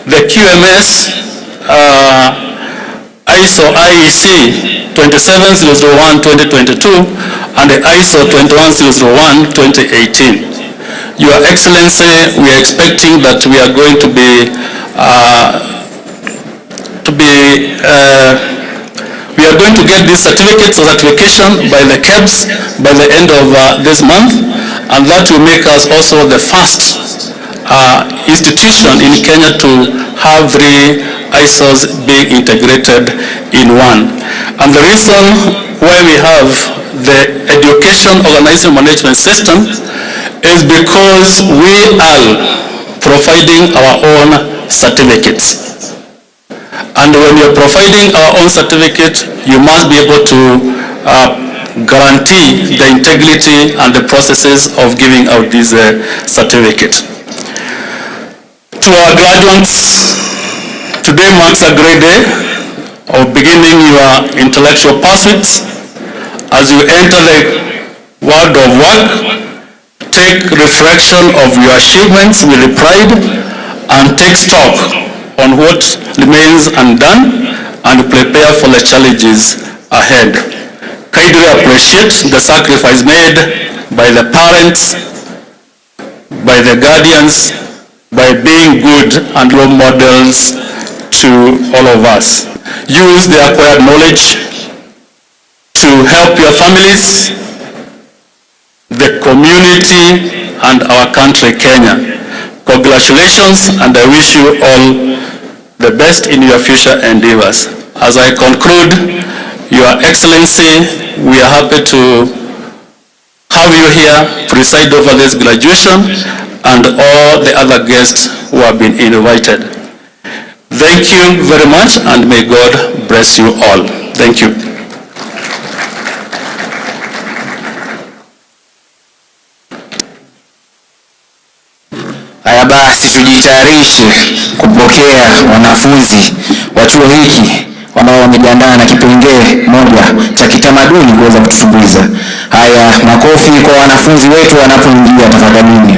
the QMS ISO IEC 27-01-2022 and the ISO 21-01-2018. Your Excellency, we are expecting that we are going to be get this certificate or certification by the KEBS by the end of this month, and that will make us also the first institution in Kenya to have 3 ISOs being integrated in one. And the reason why we have the Education Organization Management System is because we are providing our own certificates. And when you're providing our own certificate, you must be able to guarantee the integrity and the processes of giving out this certificate. To our graduates, today marks a great day of beginning your intellectual pursuits. As you enter the world of work, take reflection of your achievements with pride and take stock on what remains undone and prepare for the challenges ahead. Kindly appreciate the sacrifice made by the parents, by the guardians, by being good and role models to all of us. Use the acquired knowledge to help your families, the community, and our country, Kenya. Congratulations, and I wish you all the best in your future endeavors. As I conclude, Your Excellency, we are happy to have you here, preside over this graduation, and all the other guests who have been invited. Thank you very much, and may God bless you all. Thank you. Haya basi, tujitayarishe kupokea wanafunzi wa chuo hiki ambao wamejiandaa na kipengele moja cha kitamaduni kuweza kututumbuiza. Haya, makofi kwa wanafunzi wetu wanapoingia tafadhali.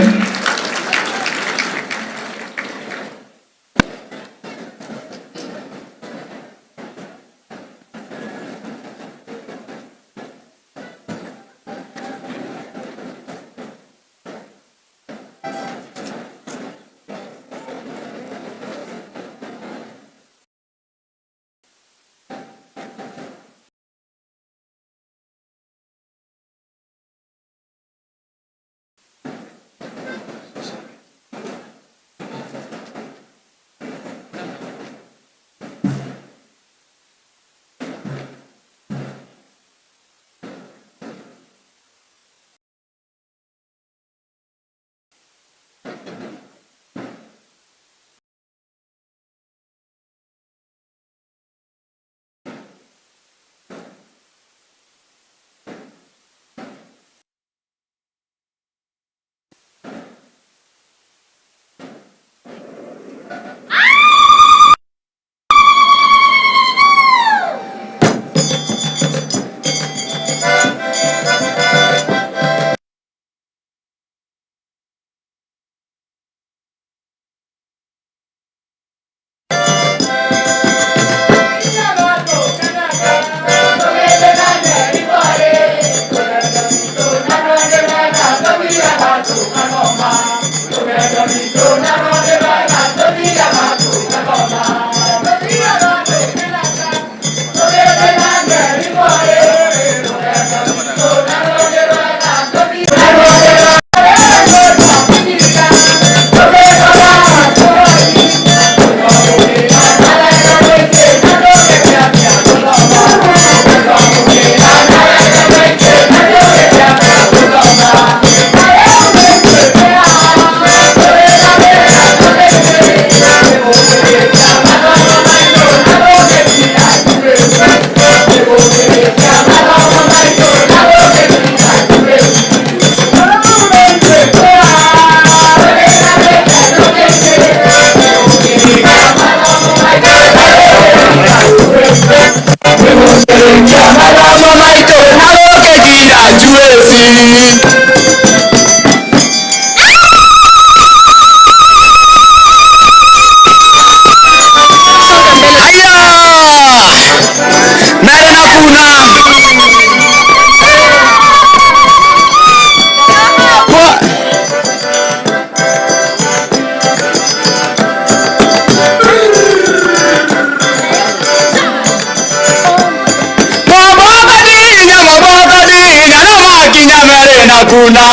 kuna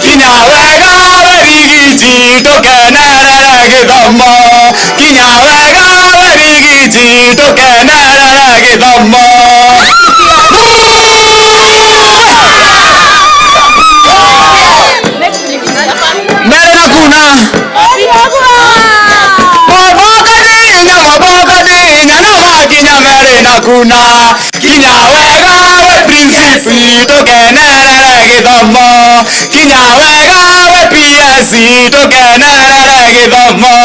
kinya wega werigiti tukenerere githomo kinya wega werigiti tukenerere githomo mere na kuna mabokadinya na makinya mere na kuna kinya wega we principi tukenerere githomo kinya wega we PS tukenerere githomo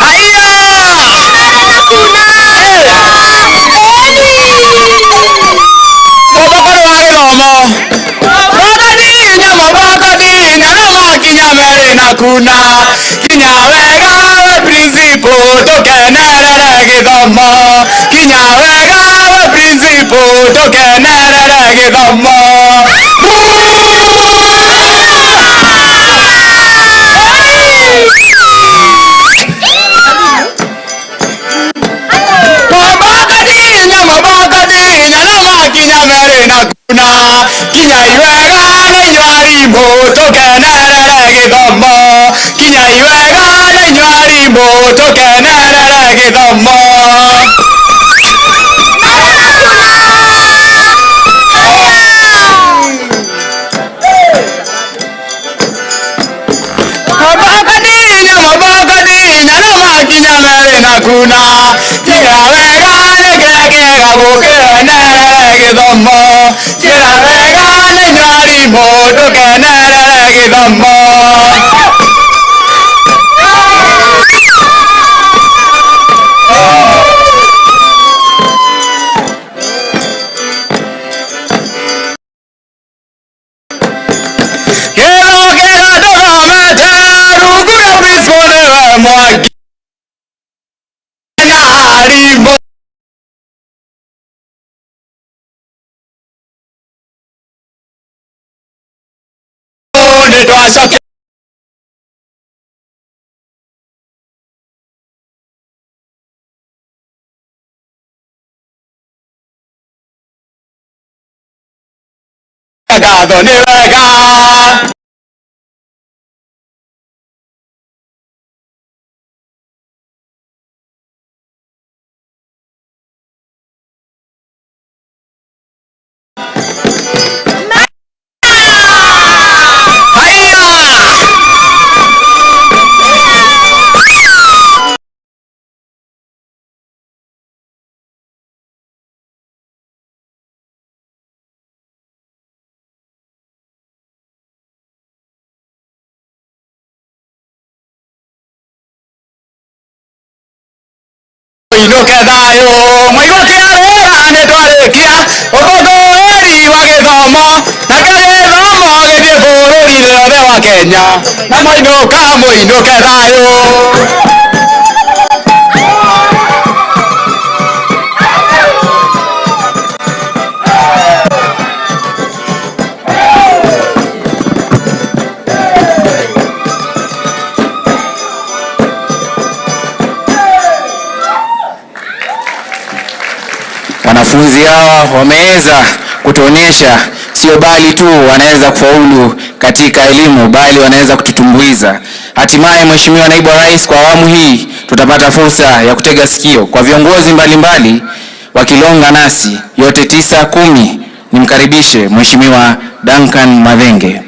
aiya mabokoro wa githomo mabokadinya na makinya mere na kuna kinya wega we principi tukenerere githomo kinya wega we principi tukenerere githomo mabokadinya na makinya mere na kuna kinya iwega na nywarimo tukenerere githomo kinya iwega na nywarimo tukenerere githomo mabokadinya na makinya mere na kuna kinya wega negegega gukenerere githomo kinya wega na nywarimo tukenerere githomo inokethayo mwaigokera wega nitwarikia uthuthuiri wa githomo nake githomo githie bururi wothe wa Kenya na mwinuka muinukethayo wanafunzi hawa wameweza kutuonyesha sio bali tu wanaweza kufaulu katika elimu bali wanaweza kututumbuiza. Hatimaye Mheshimiwa Naibu wa Rais, kwa awamu hii tutapata fursa ya kutega sikio kwa viongozi mbalimbali wakilonga nasi yote 9-10. Nimkaribishe Mheshimiwa Duncan Madhenge.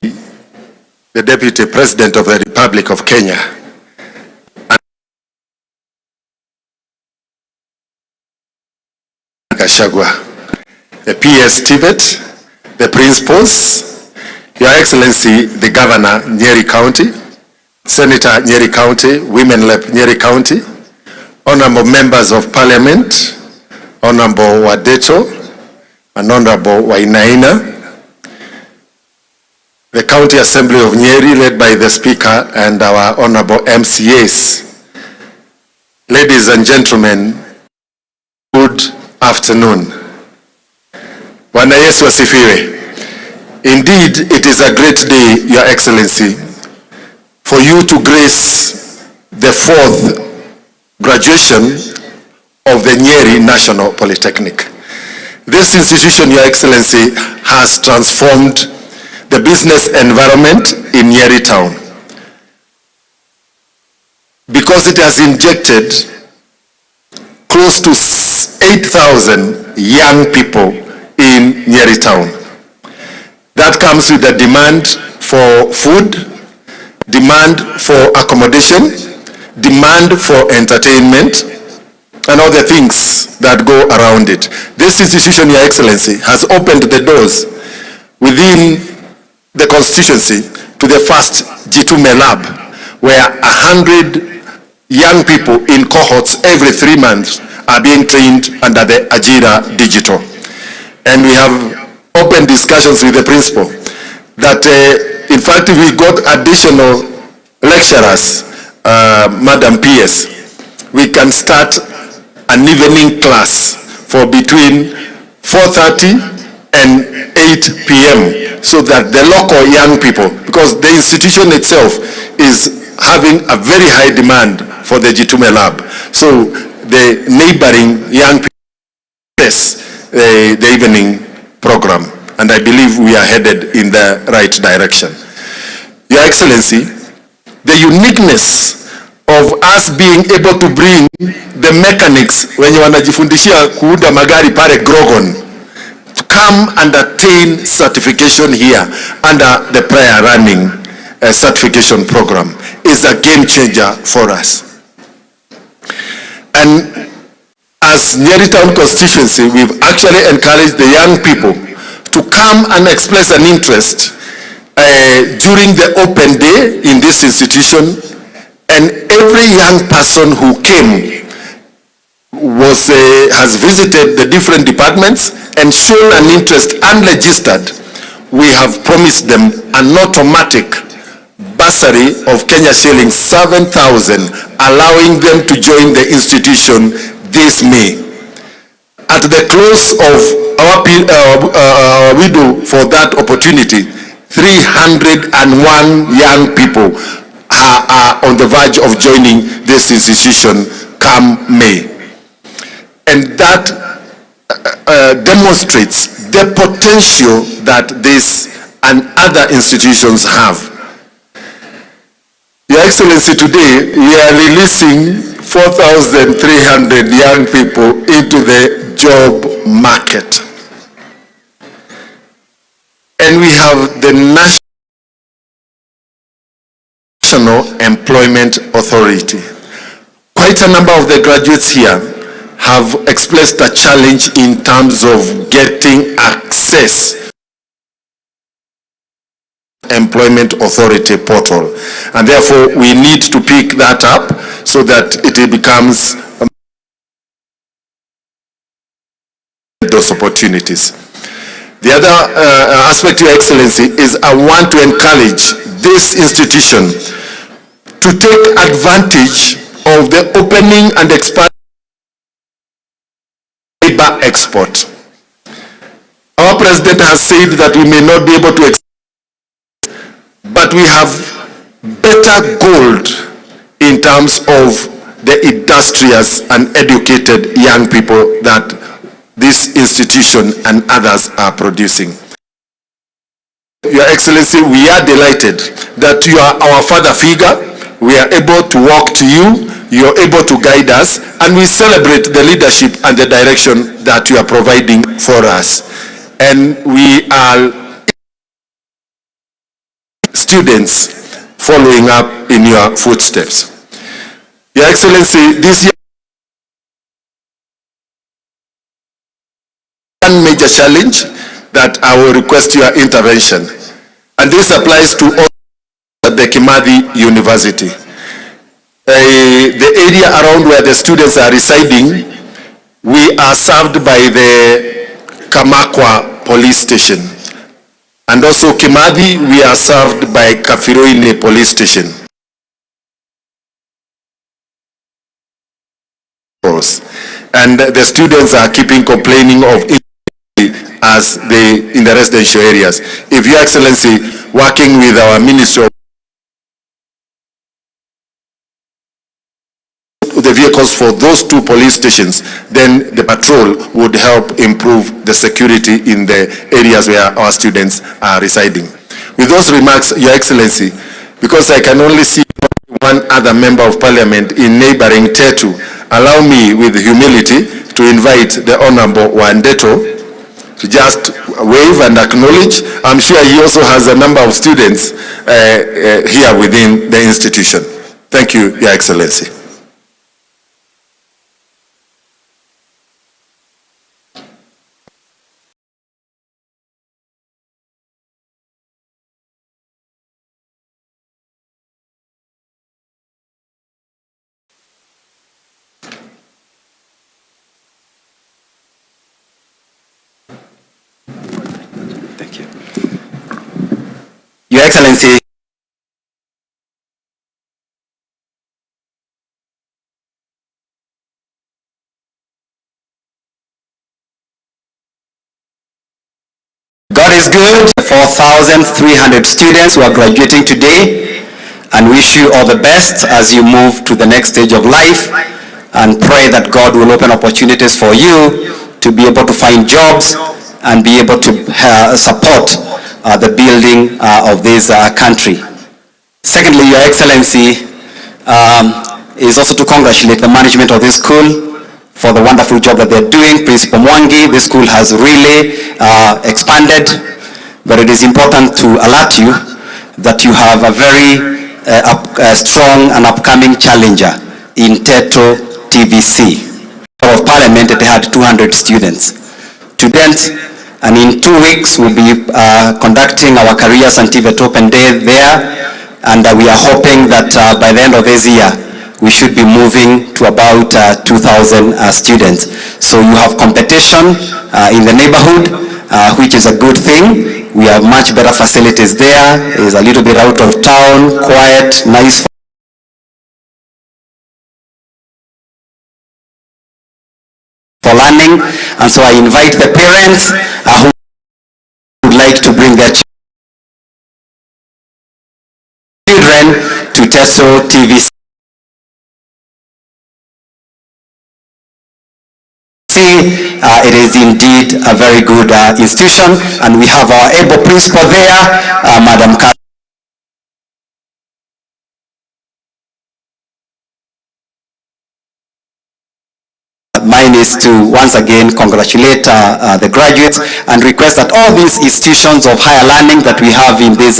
The Deputy President of the Republic of Kenya, Gachagua, the PS TVET, the principals, Your Excellency the Governor Nyeri County, Senator Nyeri County, Women Rep Nyeri County, Honorable Members of Parliament, Honorable Wadeto, and Honorable Wainaina, the County Assembly of Nyeri, led by the Speaker and our Honorable MCAs. Ladies and gentlemen, good afternoon. Bwana Yesu asifiwe. Indeed, it is a great day, Your Excellency, for you to grace the 4th graduation of the Nyeri National Polytechnic. This institution, Your Excellency, has transformed the business environment in Nyeri town because it has injected close to 8,000 young people in Nyeri town. That comes with a demand for food, demand for accommodation, demand for entertainment, and all the things that go around it. This institution, Your Excellency, has opened the doors within the constituency to the first G2 lab, where 100 young people in cohorts every 3 months are being trained under the Ajira Digital. And we have open discussions with the principal that in fact if we got additional lecturers, Madam PS, we can start an evening class for between 4:30 and 8 p.m. so that the local young people, because the institution itself is having a very high demand for the G2 lab, so the neighboring young people the evening program, and I believe we are headed in the right direction. Your Excellency, the uniqueness of us being able to bring the mechanics wenye wanajifundishia kuunda magari pale Grogon to come and attain certification here under the prior running certification program is a game changer for us. And as Nyeri Town constituency, we've actually encouraged the young people to come and express an interest during the open day in this institution, and every young person who came has visited the different departments and shown an interest unregistered. We have promised them an automatic bursary of Kenya shillings 7,000, allowing them to join the institution this May. At the close of our window for that opportunity, 301 young people are on the verge of joining this institution come May. And that demonstrates the potential that this and other institutions have. Your Excellency, today we are releasing 4,300 young people into the job market. And we have the National Employment Authority. Quite a number of the graduates here have expressed a challenge in terms of getting access Employment Authority portal, and therefore we need to pick that up so that it becomes those opportunities. The other aspect, Your Excellency, is I want to encourage this institution to take advantage of the opening and expanding labor export. Our president has said that we may not be able to export, but we have better gold in terms of the industrious and educated young people that this institution and others are producing. Your Excellency, we are delighted that you are our father figure. We are able to walk to you, you are able to guide us, and we celebrate the leadership and the direction that you are providing for us. And we are students following up in your footsteps. Your Excellency, this year one major challenge that I will request your intervention, and this applies to all at the Kimathi University. The area around where the students are residing, we are served by the Kamakwa Police Station. And also Kimathi, we are served by Kafiroine Police Station. And the students are keeping complaining of as they in the residential areas. If Your Excellency, working with our Ministry of the vehicles for those two police stations, then the patrol would help improve the security in the areas where our students are residing. With those remarks, Your Excellency, because I can only see one other member of parliament in neighboring Tetu, allow me with humility to invite the Honorable Wandeto to just wave and acknowledge. I'm sure he also has a number of students here within the institution. Thank you, Your Excellency. Thank you. Your Excellency, God is good. 4,300 students who are graduating today, and wish you all the best as you move to the next stage of life, and pray that God will open opportunities for you to be able to find jobs and be able to support the building of this country. Secondly, Your Excellency, is also to congratulate the management of this school for the wonderful job that they're doing. Principal Mwangi, this school has really expanded, but it is important to alert you that you have a very strong and upcoming challenger in Teto TVC. Of Parliament, they had 200 students. And in 2 weeks, we'll be conducting our Careers and TVET Open Day there, and we are hoping that by the end of this year, we should be moving to about 2,000 students. So you have competition in the neighborhood, which is a good thing. We have much better facilities there. It's a little bit out of town, quiet, nice for learning. And so I invite the parents who would like to bring their children to Teto TVC. It is indeed a very good institution, and we have our able principal there, Madam Ka. Mine is to once again congratulate the graduates and request that all these institutions of higher learning that we have in this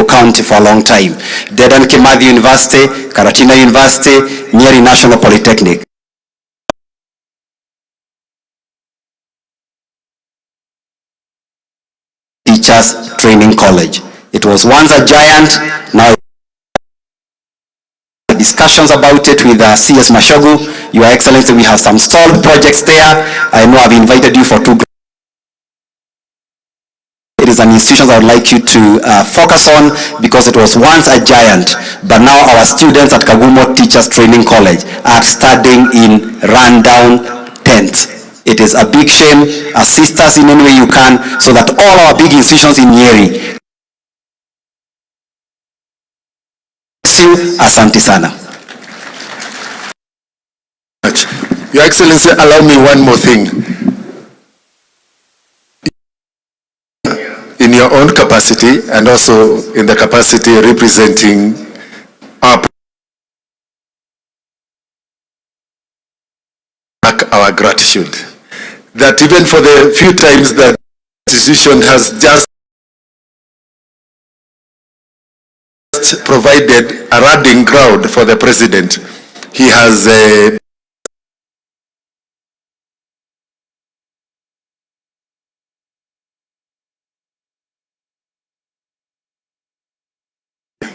county for a long time. Dedan Kimathi University, Karatina University, Nyeri National Polytechnic. Teachers Training College. It was once a giant, now discussions about it with CS Mashogu. Your Excellency, we have some stalled projects there. I know I've invited you for 2. It is an institution I would like you to focus on, because it was once a giant, but now our students at Kagumo Teachers Training College are studying in rundown tents. It is a big shame. Assist us in any way you can so that all our big institutions in Nyeri. Asante sana. Your Excellency, allow me one more thing. In your own capacity and also in the capacity representing our gratitude, that even for the few times that the institution has just provided a riding ground for the president, he has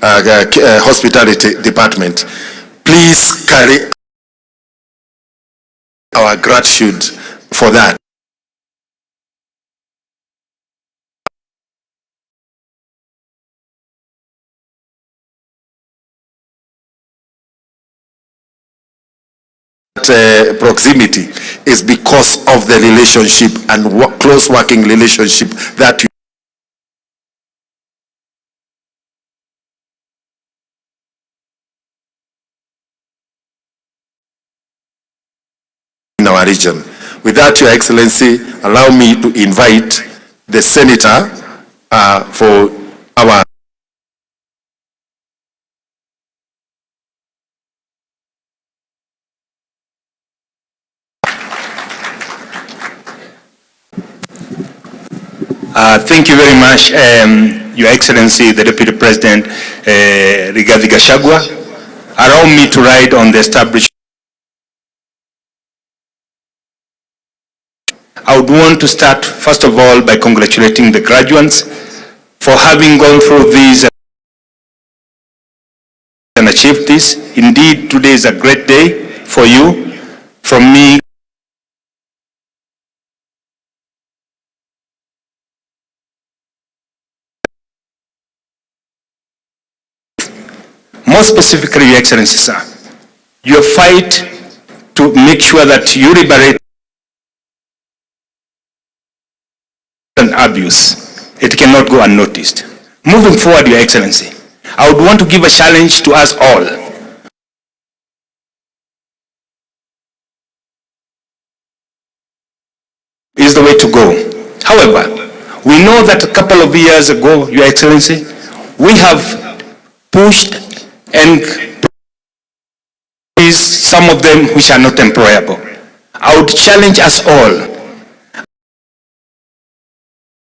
hospitality department. Please carry our gratitude for that. Proximity is because of the relationship and close working relationship that you in our region. With that, Your Excellency, allow me to invite the Senator for our thank you very much, Your Excellency, the Deputy President, Dp.Gachagua. Allow me to ride on the established. I would want to start, first of all, by congratulating the graduates for having gone through these and achieved this. Indeed, today is a great day for you. From me, more specifically, Your Excellency, sir, your fight to make sure that you liberate and abuse, it cannot go unnoticed. Moving forward, Your Excellency, I would want to give a challenge to us all. Is the way to go. However, we know that a couple of years ago, Your Excellency, we have pushed and some of them which are not employable. I would challenge us all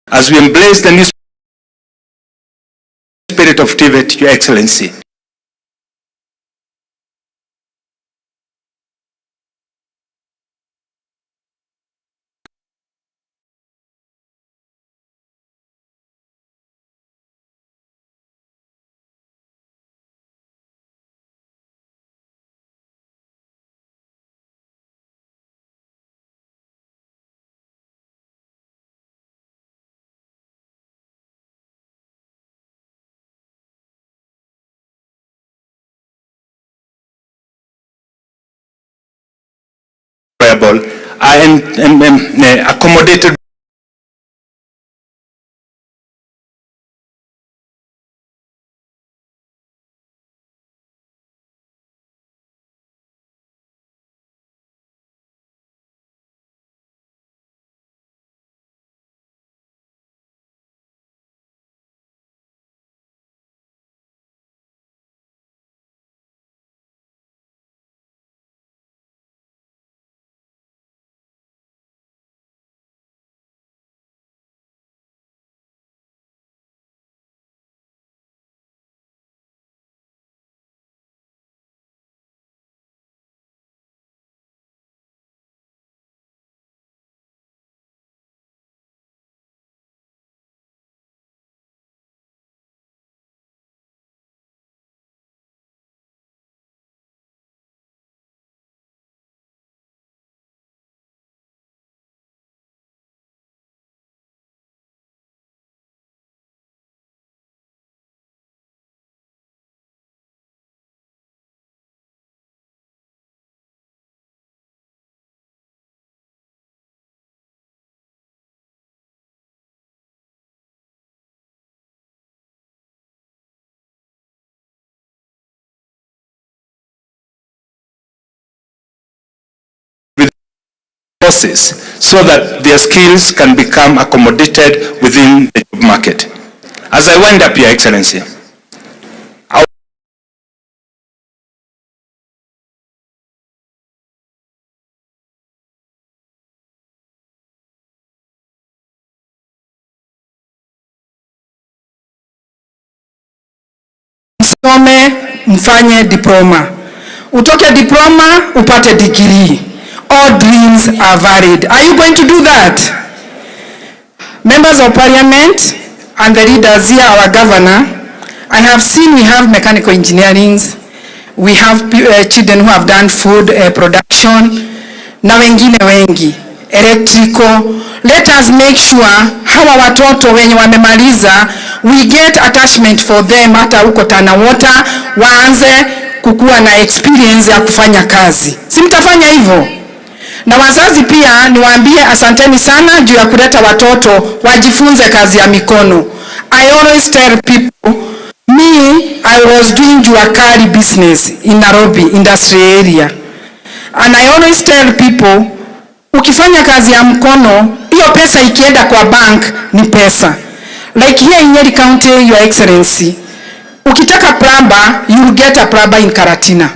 as we embrace the new spirit of TVET, Your Excellency. And accommodated so that their skills can become accommodated within the job market. As I wind up, Your Excellency, msome mfanye diploma, utoke diploma upate degree. All dreams are varied. Are you going to do that? Members of Parliament and the leaders here, our governor, I have seen we have mechanical engineering, we have children who have done food production, na wengine wengi, electrical. Let us make sure hawa watoto wenye wamemaliza, we get attachment for them hata huko Tana Water, waanze kukua na experience ya kufanya kazi. Si mtafanya hivyo? Na wazazi pia niwaambie asanteni sana juu ya kuleta watoto wajifunze kazi ya mikono. I always tell people, I was doing jewelry business in Nairobi industrial area. And I always tell people, ukifanya kazi ya mkono, hiyo pesa ikienda kwa bank ni pesa. Like here in Nyeri County, Your Excellency, ukitaka plumber, you will get a plumber in Karatina.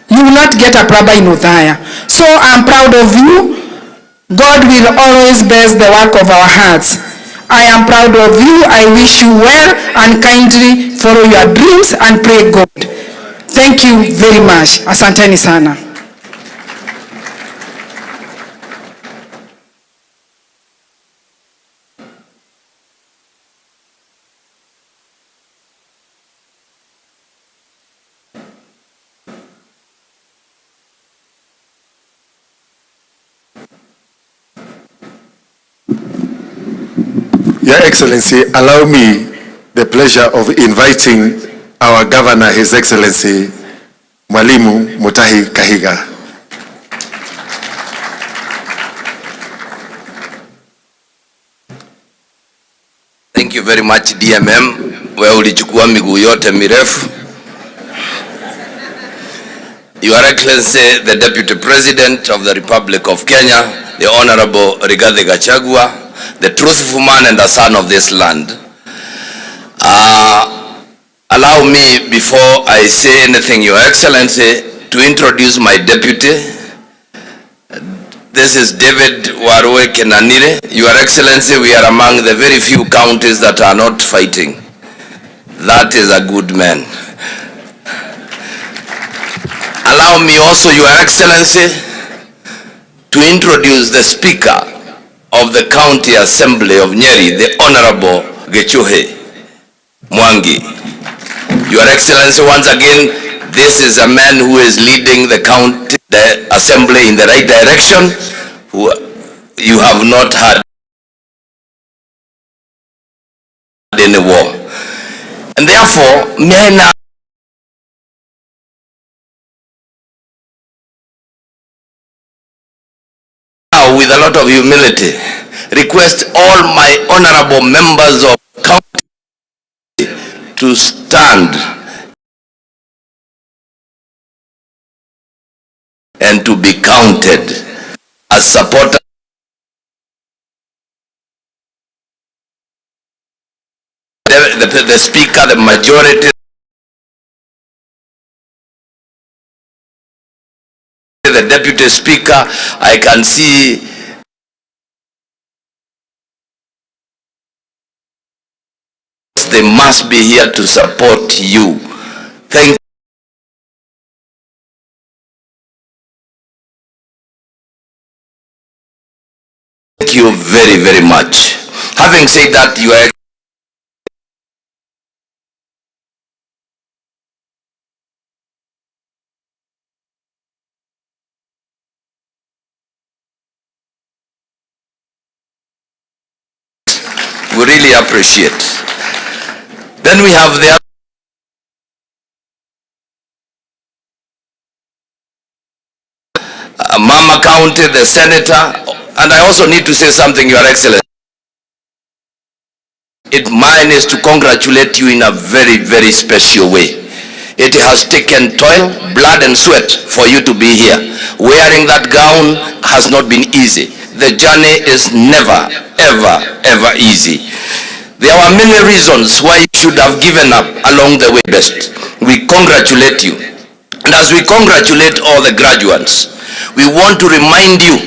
You will not get a plumber in Uthaya. So I'm proud of you. God will always bless the work of our hearts. I am proud of you. I wish you well and kindly follow your dreams and pray God. Thank you very much. Asanteni sana. Your Excellency, allow me the pleasure of inviting our Governor, His Excellency, Mwalimu Mutahi Kahiga. Thank you very much, DMM. Wewe ulichukua miguu yote mirefu. Your Excellency, the Deputy President of the Republic of Kenya, the Honorable Dp.Gachagua, the truthful man and the son of this land. Allow me, before I say anything, Your Excellency, to introduce my deputy. This is David Warwe Kenanire. Your Excellency, we are among the very few counties that are not fighting. That is a good man. Allow me also, Your Excellency, to introduce the Speaker of the County Assembly of Nyeri, the Honorable Gechuhe Mwangi. Your Excellency, once again, this is a man who is leading the county, the assembly in the right direction, who you have not had any war. And therefore, may now with a lot of humility request all my honorable members of county to stand and to be counted as supporters. The speaker, the majority, the deputy speaker, I can see they must be here to support you. Thank you very, very much. Having said that, you are we really appreciate. Then we have the Mama County, the senator, and I also need to say something, Your Excellency. Mine is to congratulate you in a very, very special way. It has taken toil, blood and sweat for you to be here. Wearing that gown has not been easy. The journey is never, ever, ever easy. There were many reasons why you should have given up along the way best. We congratulate you. And as we congratulate all the graduates, we want to remind you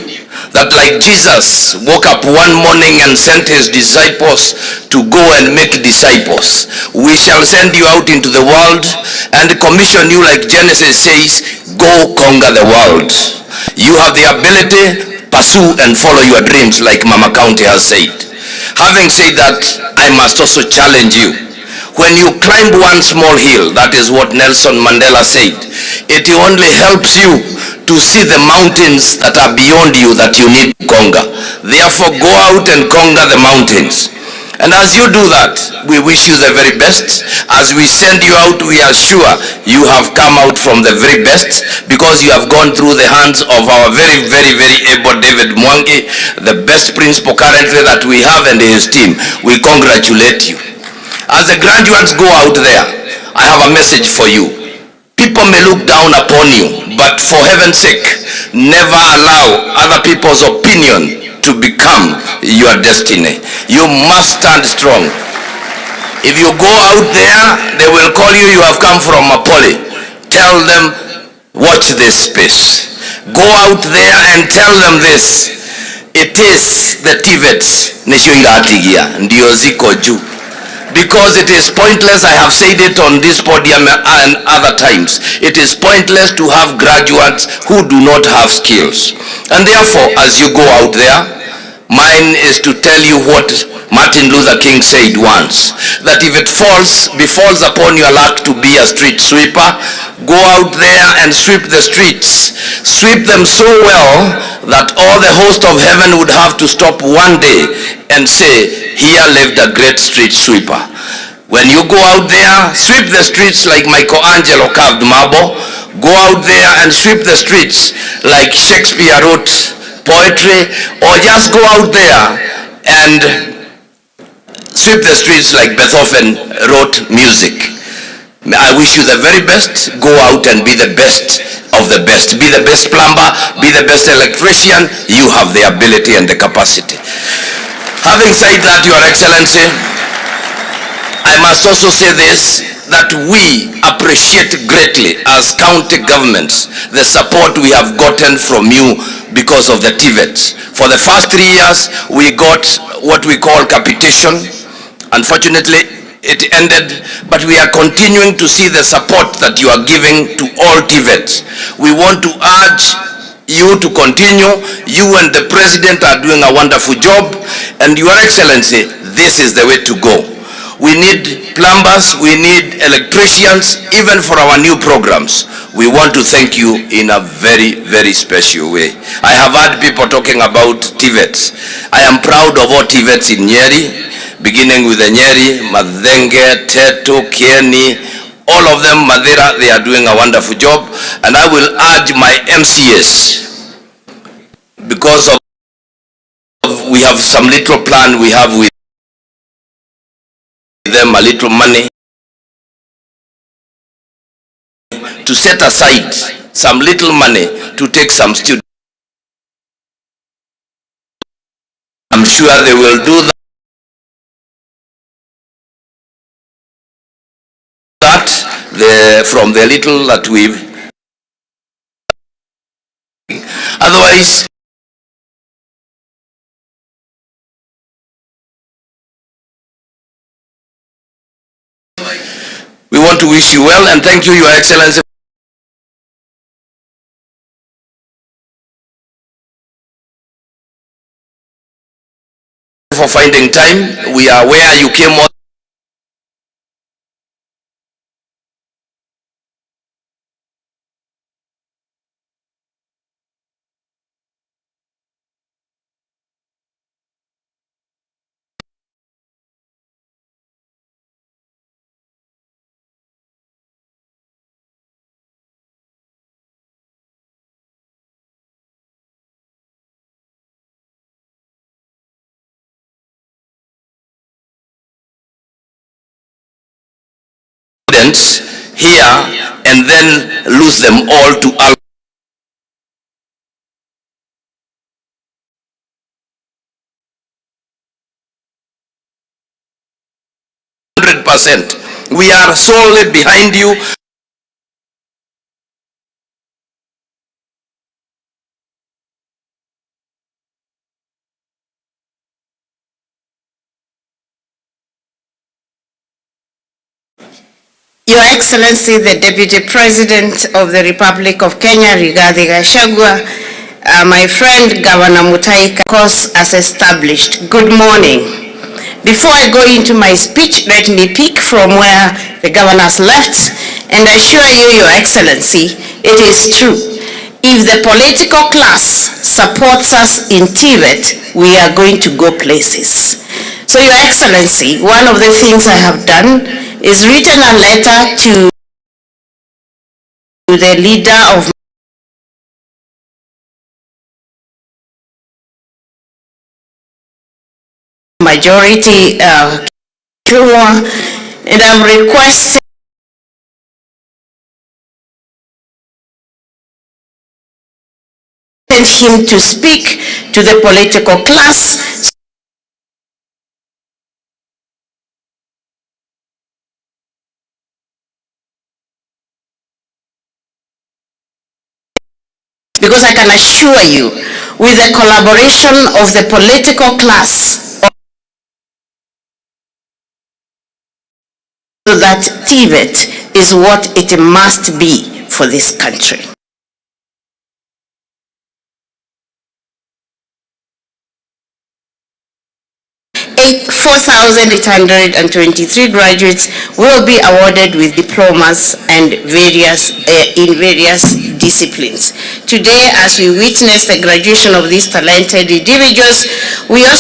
that like Jesus woke up one morning and sent his disciples to go and make disciples, we shall send you out into the world and commission you, like Genesis says, go conquer the world. You have the ability, pursue and follow your dreams, like Mama County has said. Having said that, I must also challenge you. When you climb one small hill, that is what Nelson Mandela said, it only helps you to see the mountains that are beyond you that you need to conquer. Therefore, go out and conquer the mountains. And as you do that, we wish you the very best. As we send you out, we are sure you have come out from the very best, because you have gone through the hands of our very, very, very able David Mwangi, the best principal currently that we have, and his team. We congratulate you. As the graduates go out there, I have a message for you. People may look down upon you, but for heaven's sake, never allow other people's opinion to become your destiny. You must stand strong. If you go out there, they will call you, you have come from a poly. Tell them, watch this space. Go out there and tell them this. It is the TVETs, ndio ziko juu. Because it is pointless, I have said it on this podium and other times, it is pointless to have graduates who do not have skills. And therefore, as you go out there, mine is to tell you what Martin Luther King said once, that if it befalls upon your luck to be a street sweeper, go out there and sweep the streets. Sweep them so well that all the host of heaven would have to stop one day and say, here lived a great street sweeper. When you go out there, sweep the streets like Michelangelo carved marble. Go out there and sweep the streets like Shakespeare wrote poetry, or just go out there and sweep the streets like Beethoven wrote music. I wish you the very best. Go out and be the best of the best. Be the best plumber, be the best electrician. You have the ability and the capacity. Having said that, Your Excellency, I must also say this, that we appreciate greatly as county governments the support we have gotten from you because of the TVETs. For the first 3 years, we got what we call capitation. Unfortunately, it ended, but we are continuing to see the support that you are giving to all TVETs. We want to urge you to continue. You and the President are doing a wonderful job, and Your Excellency, this is the way to go. We need plumbers, we need electricians, even for our new programs. We want to thank you in a very, very special way. I have heard people talking about TVETs. I am proud of all TVETs in Nyeri, beginning with the Nyeri, Madhenge, Teto, Kieni, all of them, Madera, they are doing a wonderful job. And I will urge my MCS, because of we have some little plan we have with them, a little money, to set aside some little money to take some students. I'm sure they will do that from the little that we've. Otherwise, we want to wish you well and thank you, Your Excellency, for finding time. We are where you came on. Here and then lose them all to 100%. We are solely behind you. Your Excellency, the Deputy President of the Republic of Kenya, Dp.Gachagua, my friend Governor Mutahi, course as established. Good morning. Before I go into my speech, let me pick from where the governors left and assure you, Your Excellency, it is true. If the political class supports us in Tibet, we are going to go places. So, Your Excellency, one of the things I have done is written a letter to the leader of majority, and I'm requesting him to speak to the political class because I can assure you, with the collaboration of the political class, that Tibet is what it must be for this country. 4,823 graduates will be awarded with diplomas and in various disciplines. Today, as we witness the graduation of these talented individuals, we are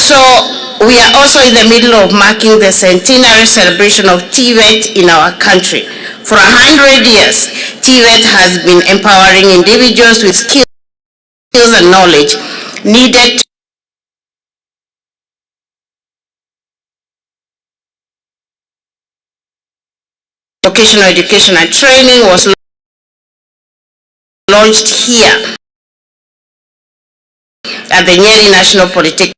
also in the middle of marking the centenary celebration of Tibet in our country. For 100 years, Tibet has been empowering individuals with skills and knowledge needed vocational education and training was launched here at the Nyeri National Polytechnic.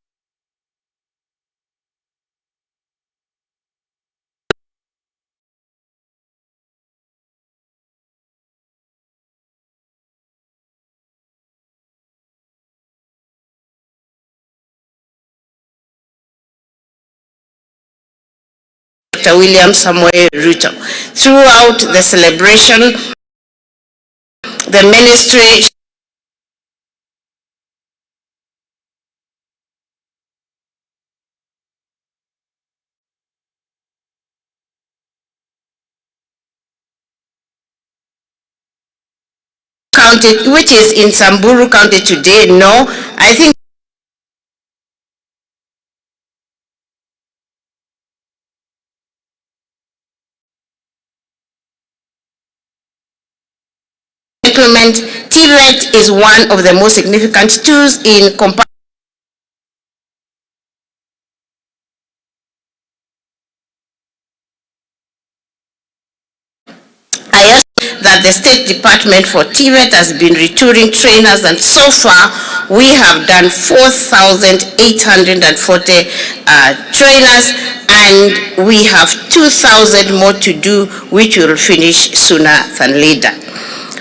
Dr. William Samuel RUTO. Throughout the celebration, the ministry County, which is in Samburu County today, no, I think implement Tibet is one of the most significant tools in that the State Department for Tibet has been retooling trainers, and so far we have done 4,840 trainers, and we have 2,000 more to do, which will finish sooner than later.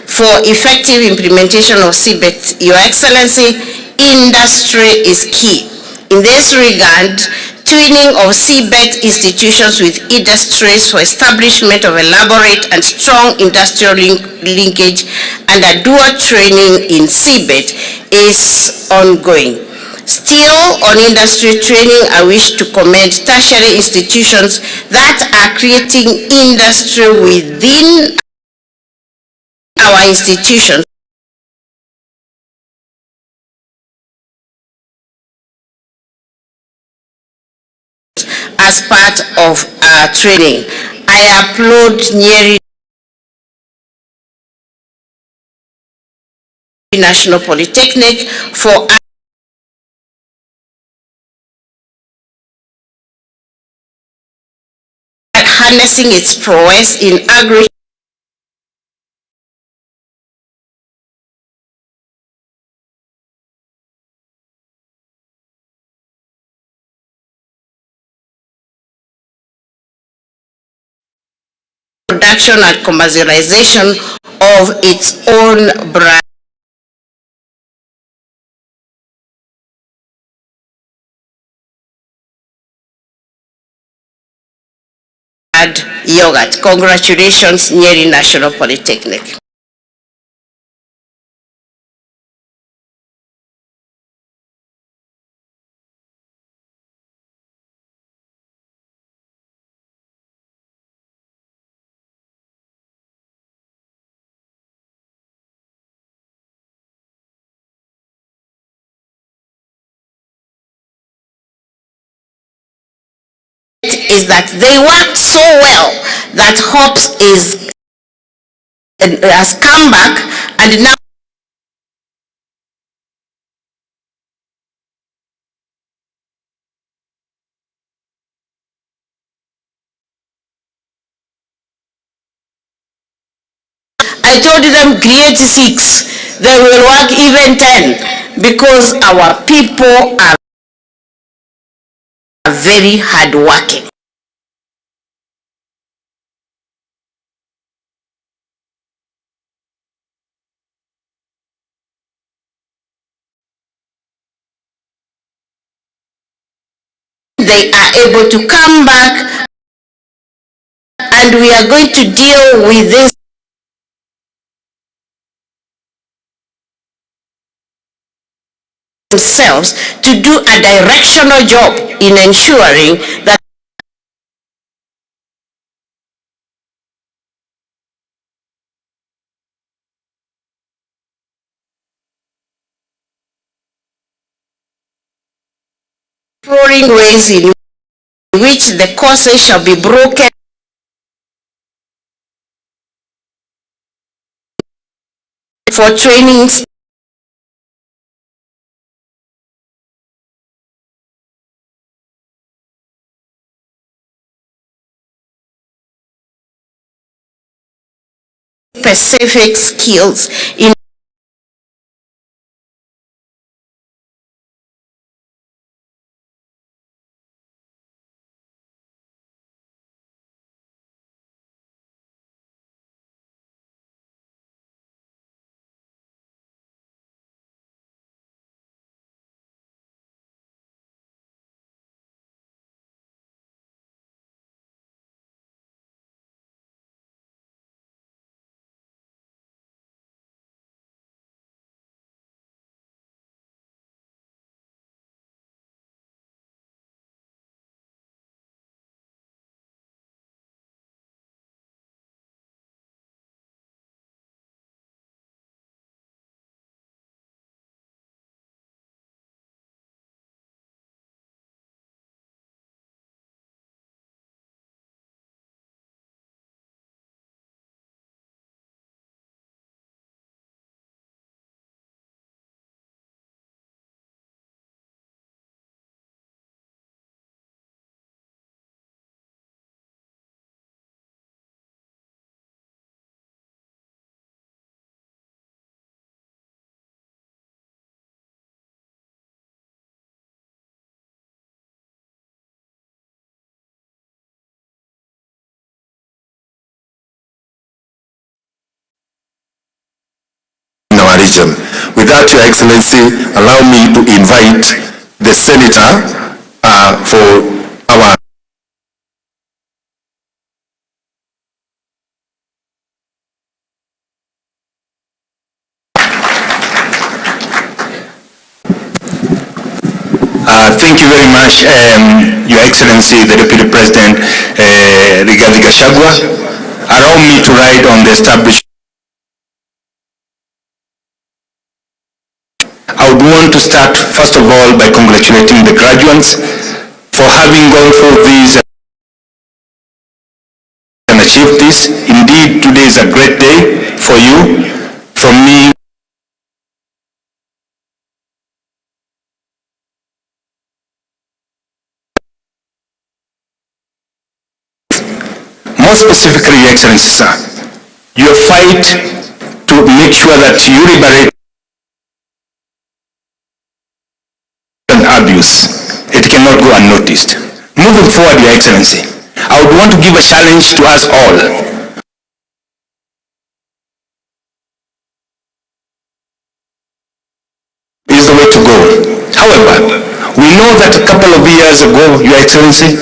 For effective implementation of CBET, Your Excellency, industry is key. In this regard, twinning of CBET institutions with industries for establishment of elaborate and strong industrial linkage and a dual training in CBET is ongoing. Still, on industry training, I wish to commend tertiary institutions that are creating industry within our institutions as part of our training. I applaud Nyeri National Polytechnic for harnessing its prowess in agri production and commercialization of its own brand yogurt. Congratulations, Nyeri National Polytechnic. is that they worked so well that Hops has come back and now I told them create 6, they will work even 10 because our people are very hardworking. They are able to come back and we are going to deal with this themselves to do a directional job in ensuring that exploring ways in which the courses shall be broken for trainings specific skills in our region. With that, Your Excellency, allow me to invite the Senator for our Thank you very much, Your Excellency, the Deputy President, Dp.Gachagua. Allow me to write on the establishment. I would want to start, first of all, by congratulating the graduates for having gone through these and achieved this. Indeed, today is a great day for you. From me, more specifically, Your Excellency, sir, your fight to make sure that you liberate abuse, it cannot go unnoticed. Moving forward, Your Excellency, I would want to give a challenge to us all. Is the way to go. However, we know that a couple of years ago, Your Excellency,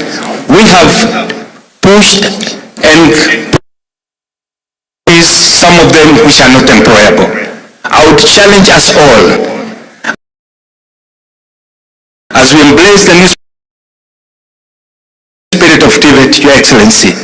we have pushed and some of them which are not employable. I would challenge us all as we embrace the new spirit of Tibet, Your Excellency.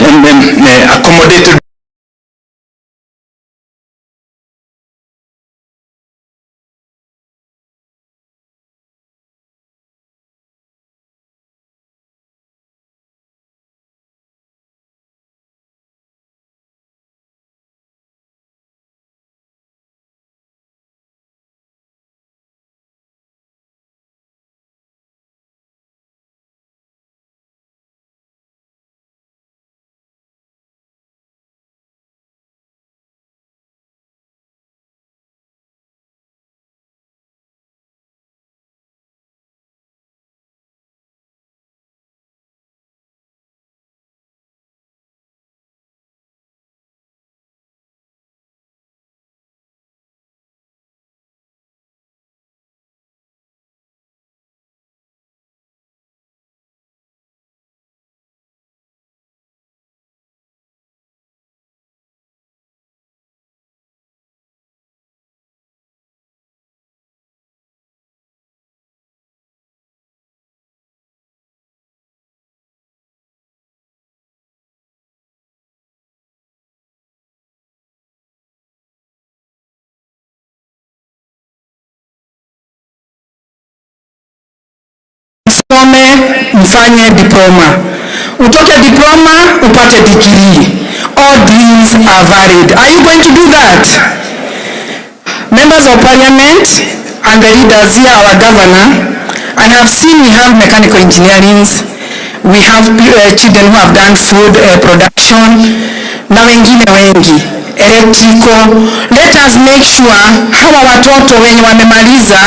accommodated mfanye diploma, utoke diploma upate degree. All dreams are valid. Are you going to do that? Members of Parliament and the leaders here, our governor, I have seen we have mechanical engineering, we have children who have done food production, na wengine wengi electrical. Let us make sure hawa watoto wenye wamemaliza,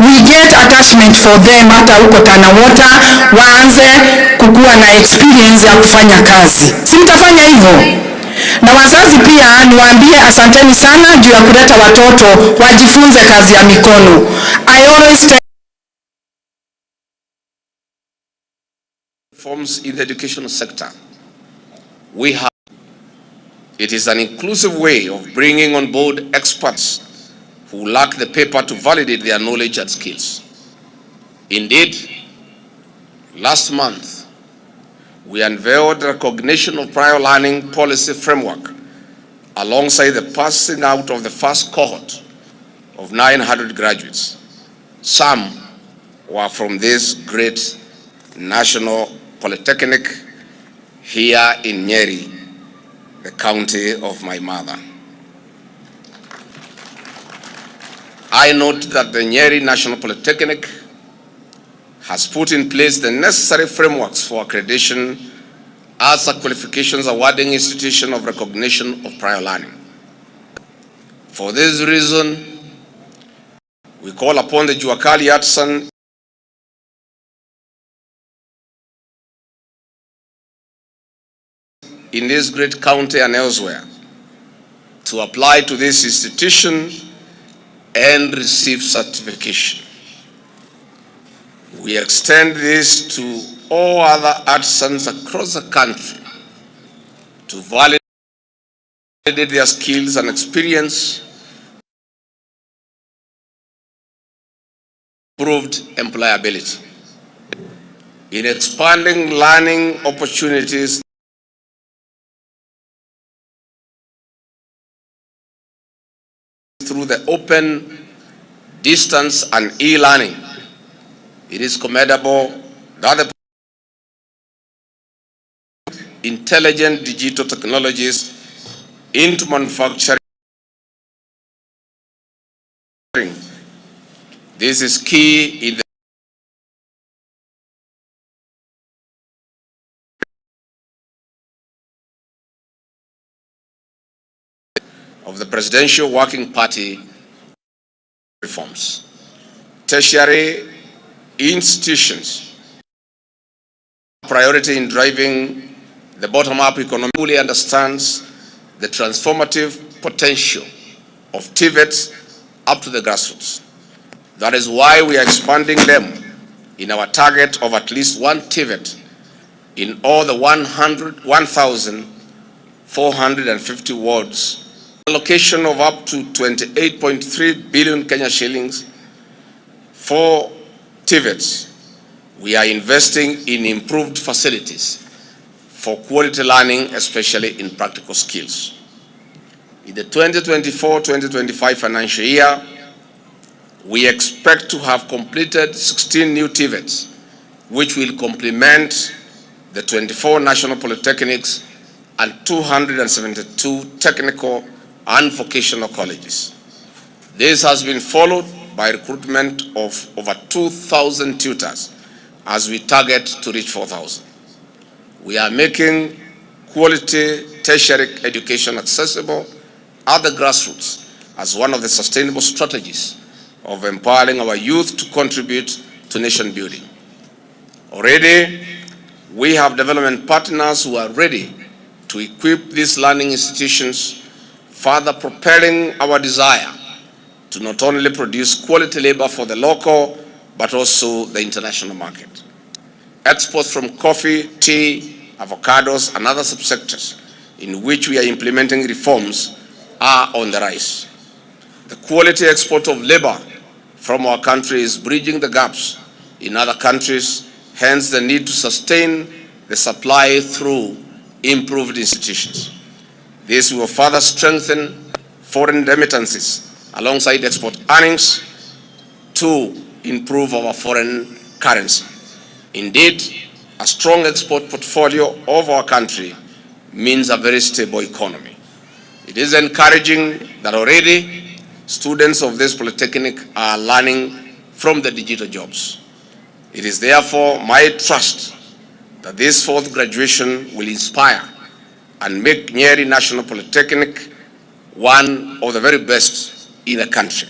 we get attachment for them hata huko Tana Water, waanze kukua na experience ya kufanya kazi. Si mtafanya hivyo? Na wazazi pia niwaambie asanteni sana juu ya kuleta watoto wajifunze kazi ya mikono. I always tell reforms in the education sector. It is an inclusive way of bringing on board experts who lack the paper to validate their knowledge and skills. Indeed, last month, we unveiled recognition of prior learning policy framework alongside the passing out of the first cohort of 900 graduates. Some were from this great national polytechnic here in Nyeri, the county of my mother. I note that the Nyeri National Polytechnic has put in place the necessary frameworks for accreditation as a qualifications awarding institution of recognition of prior learning. For this reason, we call upon the Juakali Artisan in this great county and elsewhere to apply to this institution and receive certification. We extend this to all other artisans across the country to validate their skills and experience, improved employability. In expanding learning opportunities through the open, distance and e-learning, it is commendable that the intelligent digital technologies into manufacturing. This is key in the of the Presidential Working Party reforms. Tertiary institutions priority in driving the bottom-up economy fully understands the transformative potential of TVETs up to the grassroots. That is why we are expanding them in our target of at least one TVET in all the 1,450 wards. Allocation of up to 28.3 billion Kenya shillings for TVETs. We are investing in improved facilities for quality learning, especially in practical skills. In the 2024-2025 financial year, we expect to have completed 16 new TVETs, which will complement the 24 national polytechnics and 272 technical and vocational colleges. This has been followed by recruitment of over 2,000 tutors as we target to reach 4,000. We are making quality tertiary education accessible at the grassroots as one of the sustainable strategies of empowering our youth to contribute to nation building. Already, we have development partners who are ready to equip these learning institutions, further propelling our desire to not only produce quality labor for the local, but also the international market. Exports from coffee, tea, avocados, and other subsectors in which we are implementing reforms are on the rise. The quality export of labor from our country is bridging the gaps in other countries, hence the need to sustain the supply through improved institutions. This will further strengthen foreign remittances alongside export earnings to improve our foreign currency. Indeed, a strong export portfolio of our country means a very stable economy. It is encouraging that already students of this polytechnic are learning from the digital jobs. It is therefore my trust that this fourth graduation will inspire and make Nyeri National Polytechnic one of the very best in the country.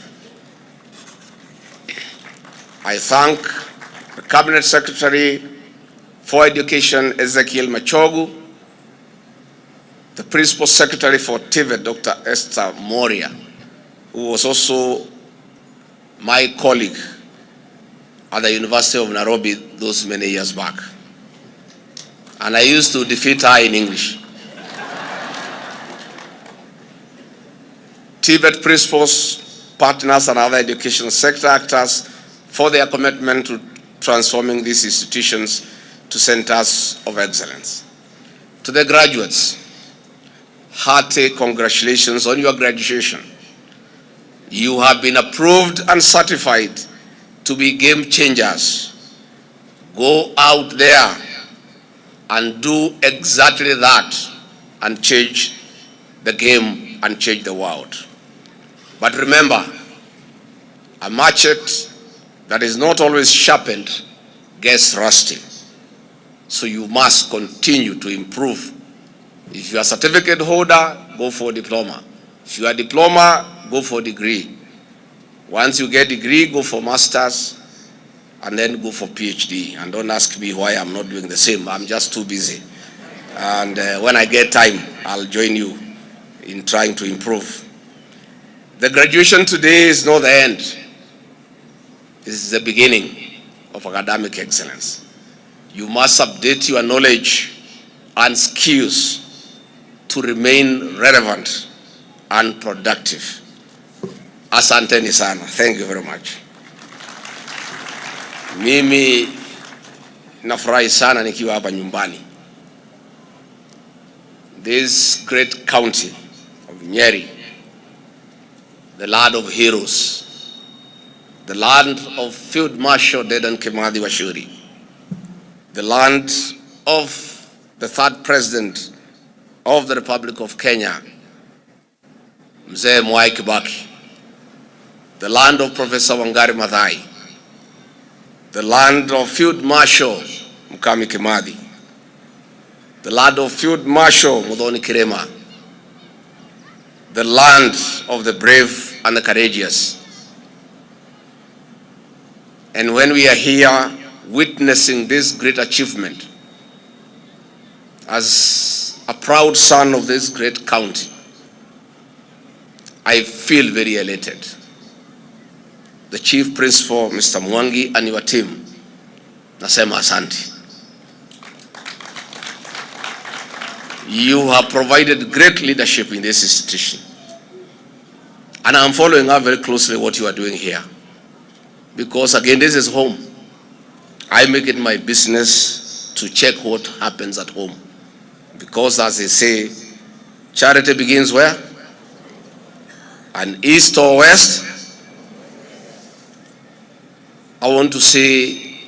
I thank the Cabinet Secretary for Education, Ezekiel Machogu, the Principal Secretary for TVET, Dr. Esther Moria, who was also my colleague at the University of Nairobi those many years back. And I used to defeat her in English. TVET principals, partners, and other education sector actors for their commitment to transforming these institutions to centers of excellence. To the graduates, hearty congratulations on your graduation. You have been approved and certified to be game changers. Go out there and do exactly that and change the game and change the world. But remember, a machete that is not always sharpened gets rusty. So you must continue to improve. If you are a certificate holder, go for a diploma. If you are a diploma, go for a degree. Once you get a degree, go for masters, and then go for PhD. And don't ask me why I'm not doing the same. I'm just too busy. And when I get time, I'll join you in trying to improve. The graduation today is not the end. This is the beginning of academic excellence. You must update your knowledge and skills to remain relevant and productive. Asanteni sana. Thank you very much. Mimi nafurahi sana nikiwa hapa nyumbani. This great county of Nyeri, the land of heroes, the land of Field Marshal Dedan Kimathi Waciuri, the land of the third president of the Republic of Kenya, Mzee Mwai Kibaki, the land of Professor Wangari Maathai, the land of Field Marshal Mukami Kimathi, the land of Field Marshal Muthoni Kirema, the land of the brave and the courageous. And when we are here witnessing this great achievement, as a proud son of this great county, I feel very elated. The Chief Principal, Mr. Mwangi, and your team, nasema asante. You have provided great leadership in this institution. And I'm following up very closely what you are doing here. Because again, this is home. I make it my business to check what happens at home. Because as they say, charity begins where? And east or west? I want to say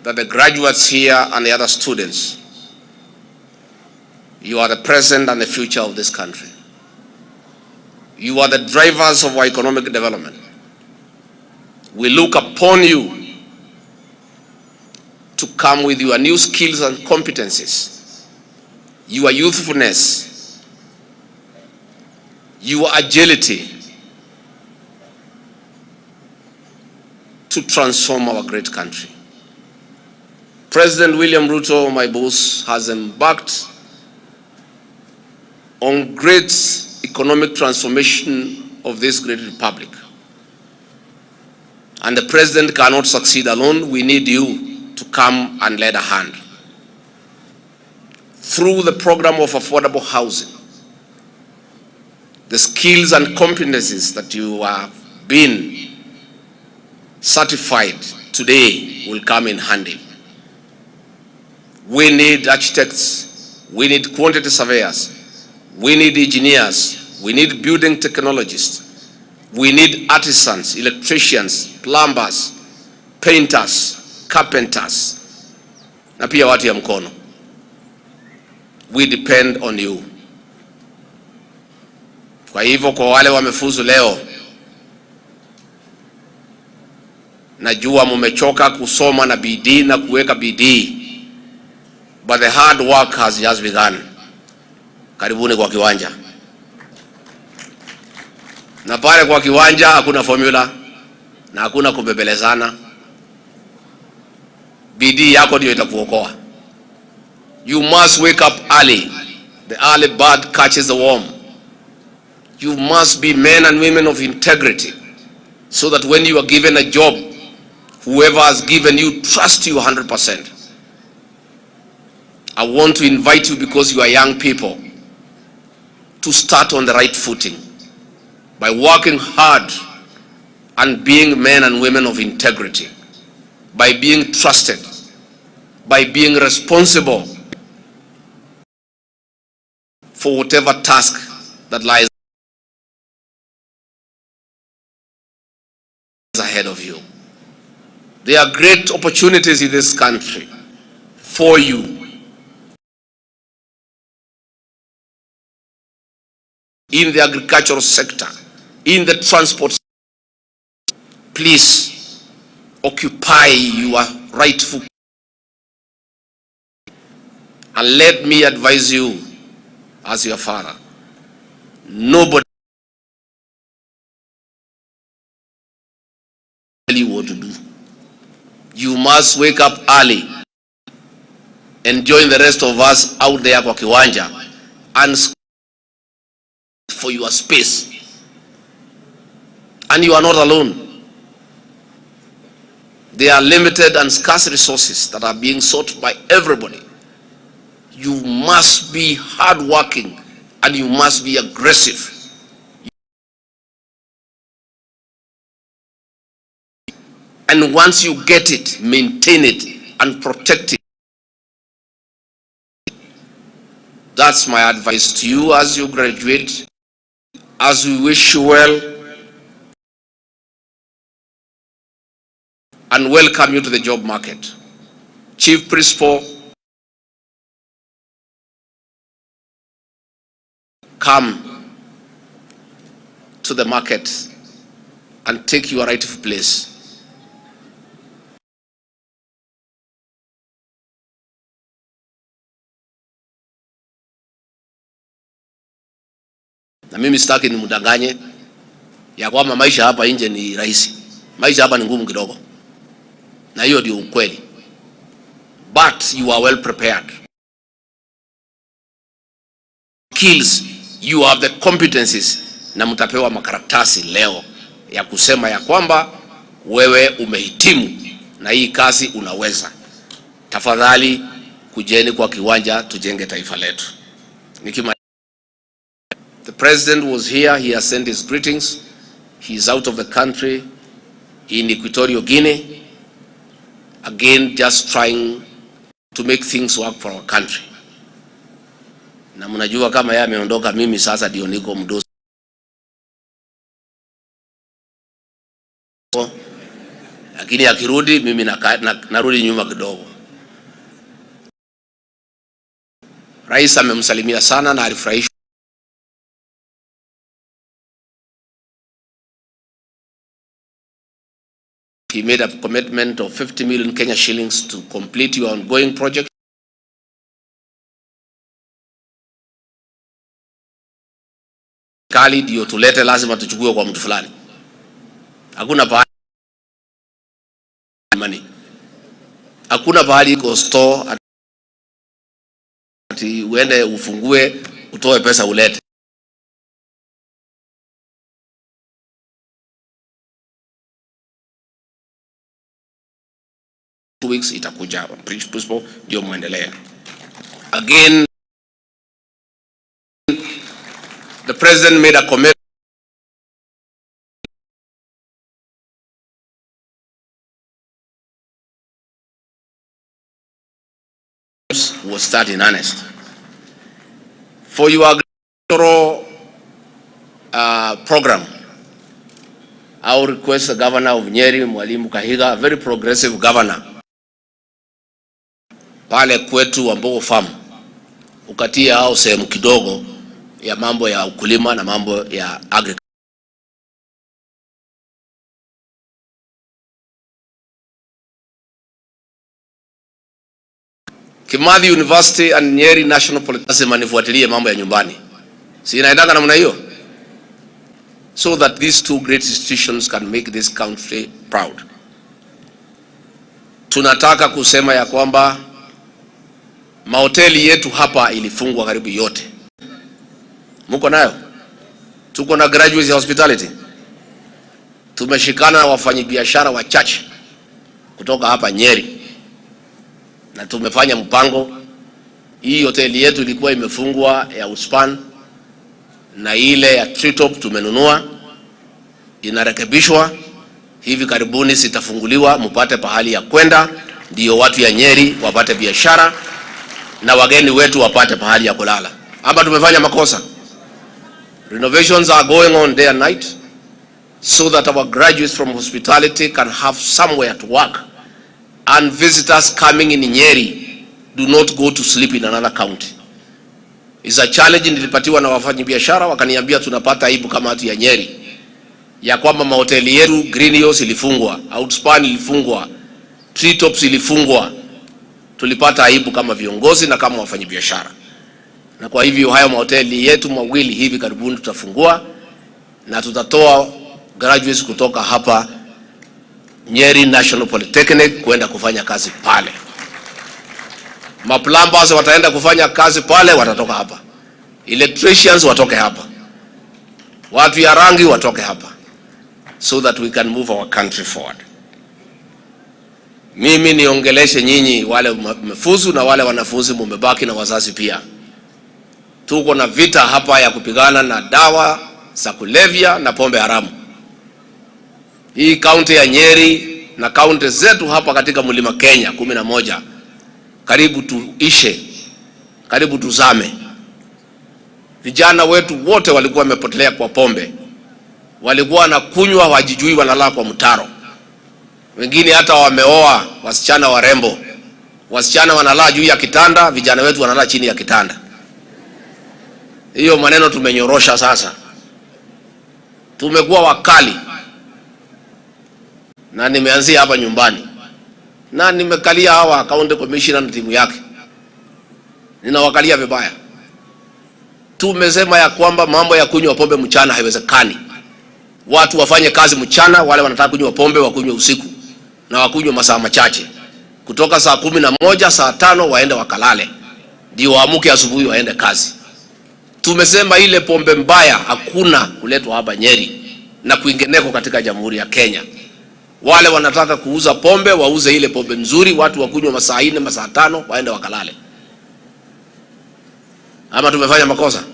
that the graduates here and the other students, you are the present and the future of this country. You are the drivers of our economic development. We look upon you to come with your new skills and competencies, your youthfulness, your agility to transform our great country. President William Ruto, my boss, has embarked on great economic transformation of this great republic. And the president cannot succeed alone. We need you to come and lend a hand. Through the program of affordable housing, the skills and competencies that you have been certified today will come in handy. We need architects, we need quantity surveyors, we need engineers, we need building technologists, we need artisans, electricians, plumbers, painters, carpenters, na pia watu ya mkono. We depend on you. Kwa hivyo kwa wale wamefuzu leo, najua mumechoka kusoma na bidii na kuweka bidii, but the hard work has just begun. Karibuni kwa kiwanja. Na pale kwa kiwanja hakuna formula na hakuna kubebelezana. Bidii yako ndio itakuokoa. You must wake up early. The early bird catches the worm. You must be men and women of integrity, so that when you are given a job, whoever has given you trusts you 100%. I want to invite you, because you are young people, to start on the right footing by working hard and being men and women of integrity, by being trusted, by being responsible for whatever task that lies ahead of you. There are great opportunities in this country for you. In the agricultural sector, in the transport sector. Please occupy your rightful. And let me advise you as your father. Nobody tell you what to do. You must wake up early and join the rest of us out there kwa kiwanja and for your space. And you are not alone. There are limited and scarce resources that are being sought by everybody. You must be hardworking and you must be aggressive. And once you get it, maintain it and protect it. That's my advice to you as you graduate, as we wish you well and welcome you to the job market. Chief Principal, come to the market and take your rightful place. Na mimi sitaki nimdanganye ya kwamba maisha hapa nje ni rahisi. Maisha hapa ni ngumu kidogo. Na hiyo ndio ukweli. But you are well prepared. Skills, you have the competencies, na mtapewa makaratasi leo ya kusema ya kwamba wewe umehitimu na hii kazi unaweza. Tafadhali kujeni kwa kiwanja tujenge taifa letu. The president was here, he has sent his greetings. He is out of the country in Equatorial Guinea, again just trying to make things work for our country. Na mnajua kama yeye ameondoka, mimi sasa ndio niko mdosi. Lakini akirudi mimi narudi nyuma kidogo. Rais amemsalimia sana na alifurahishwa. He made a commitment of 50 million Kenya shillings to complete your ongoing project. Kali ndio tulete, lazima tuchukue kwa mtu fulani. Hakuna pahali money. Hakuna pahali iko store ati uende ufungue utoe pesa ulete. 2 weeks itakuja principal ndio muendelee. Again, the president made a commitment was start in earnest. For your agricultural program, I will request the governor of Nyeri, Mwalimu Kahiga, a very progressive governor, pale kwetu Wambogo farm, ukatia hao sehemu kidogo ya mambo ya ukulima na mambo ya agriculture. Kimathi University and Nyeri National Polytechnic manifuatilie mambo ya nyumbani. Si inaendanga namna hiyo? So that these two great institutions can make this country proud. Tunataka kusema ya kwamba mahoteli yetu hapa ilifungwa karibu yote. Muko nayo? Tuko na graduates ya hospitality. Tumeshikana na wafanyabiashara wachache kutoka hapa Nyeri. Na tumefanya mpango. Hii hoteli yetu ilikuwa imefungwa ya Uspan na ile ya Treetop tumenunua, inarekebishwa. Hivi karibuni sitafunguliwa, mpate pahali ya kwenda, ndio watu ya Nyeri wapate biashara na wageni wetu wapate pahali ya kulala. Hapa tumefanya makosa. Renovations are going on day and night so that our graduates from hospitality can have somewhere to work, and visitors coming in Nyeri do not go to sleep in another county. It's a challenge nilipatiwa na wafanyabiashara, wakaniambia tunapata aibu kama watu ya Nyeri ya kwamba mahoteli yetu Green Hills ilifungwa, Outspan ilifungwa, Treetops ilifungwa. Tulipata aibu kama viongozi na kama wafanyabiashara. Na kwa hivyo hayo mahoteli yetu mawili hivi karibuni tutafungua, na tutatoa graduates kutoka hapa Nyeri National Polytechnic kwenda kufanya kazi pale. Maplumbers wataenda kufanya kazi pale, watatoka hapa. Electricians watoke hapa. Watu ya rangi watoke hapa. So that we can move our country forward. Mimi niongeleshe nyinyi wale mmefuzu na wale wanafunzi mmebaki na wazazi pia. Tuko na vita hapa ya kupigana na dawa za kulevya na pombe haramu. Hii kaunti ya Nyeri na kaunti zetu hapa katika Mlima Kenya 11 karibu tuishe, karibu tuzame. Vijana wetu wote walikuwa wamepotelea kwa pombe. Walikuwa wanakunywa wajijui, wanalala kwa mtaro. Wengine hata wameoa wasichana warembo. Wasichana wanalala juu ya kitanda, vijana wetu wanalala chini ya kitanda. Hiyo maneno tumenyorosha sasa. Tumekuwa wakali. Na nimeanzia hapa nyumbani. Na nimekalia hawa county commissioner na timu yake. Ninawakalia vibaya. Tumesema ya kwamba mambo ya kunywa pombe mchana haiwezekani. Watu wafanye kazi mchana, wale wanataka kunywa pombe wakunywe usiku. Na wakunywe masaa machache. Kutoka saa 11, saa 5 waende wakalale. Ndio waamuke asubuhi waende kazi. Tumesema ile pombe mbaya hakuna kuletwa hapa Nyeri na kuingineko katika Jamhuri ya Kenya. Wale wanataka kuuza pombe wauze ile pombe nzuri, watu wakunywa masaa 4, masaa 5 waende wakalale. Ama tumefanya makosa?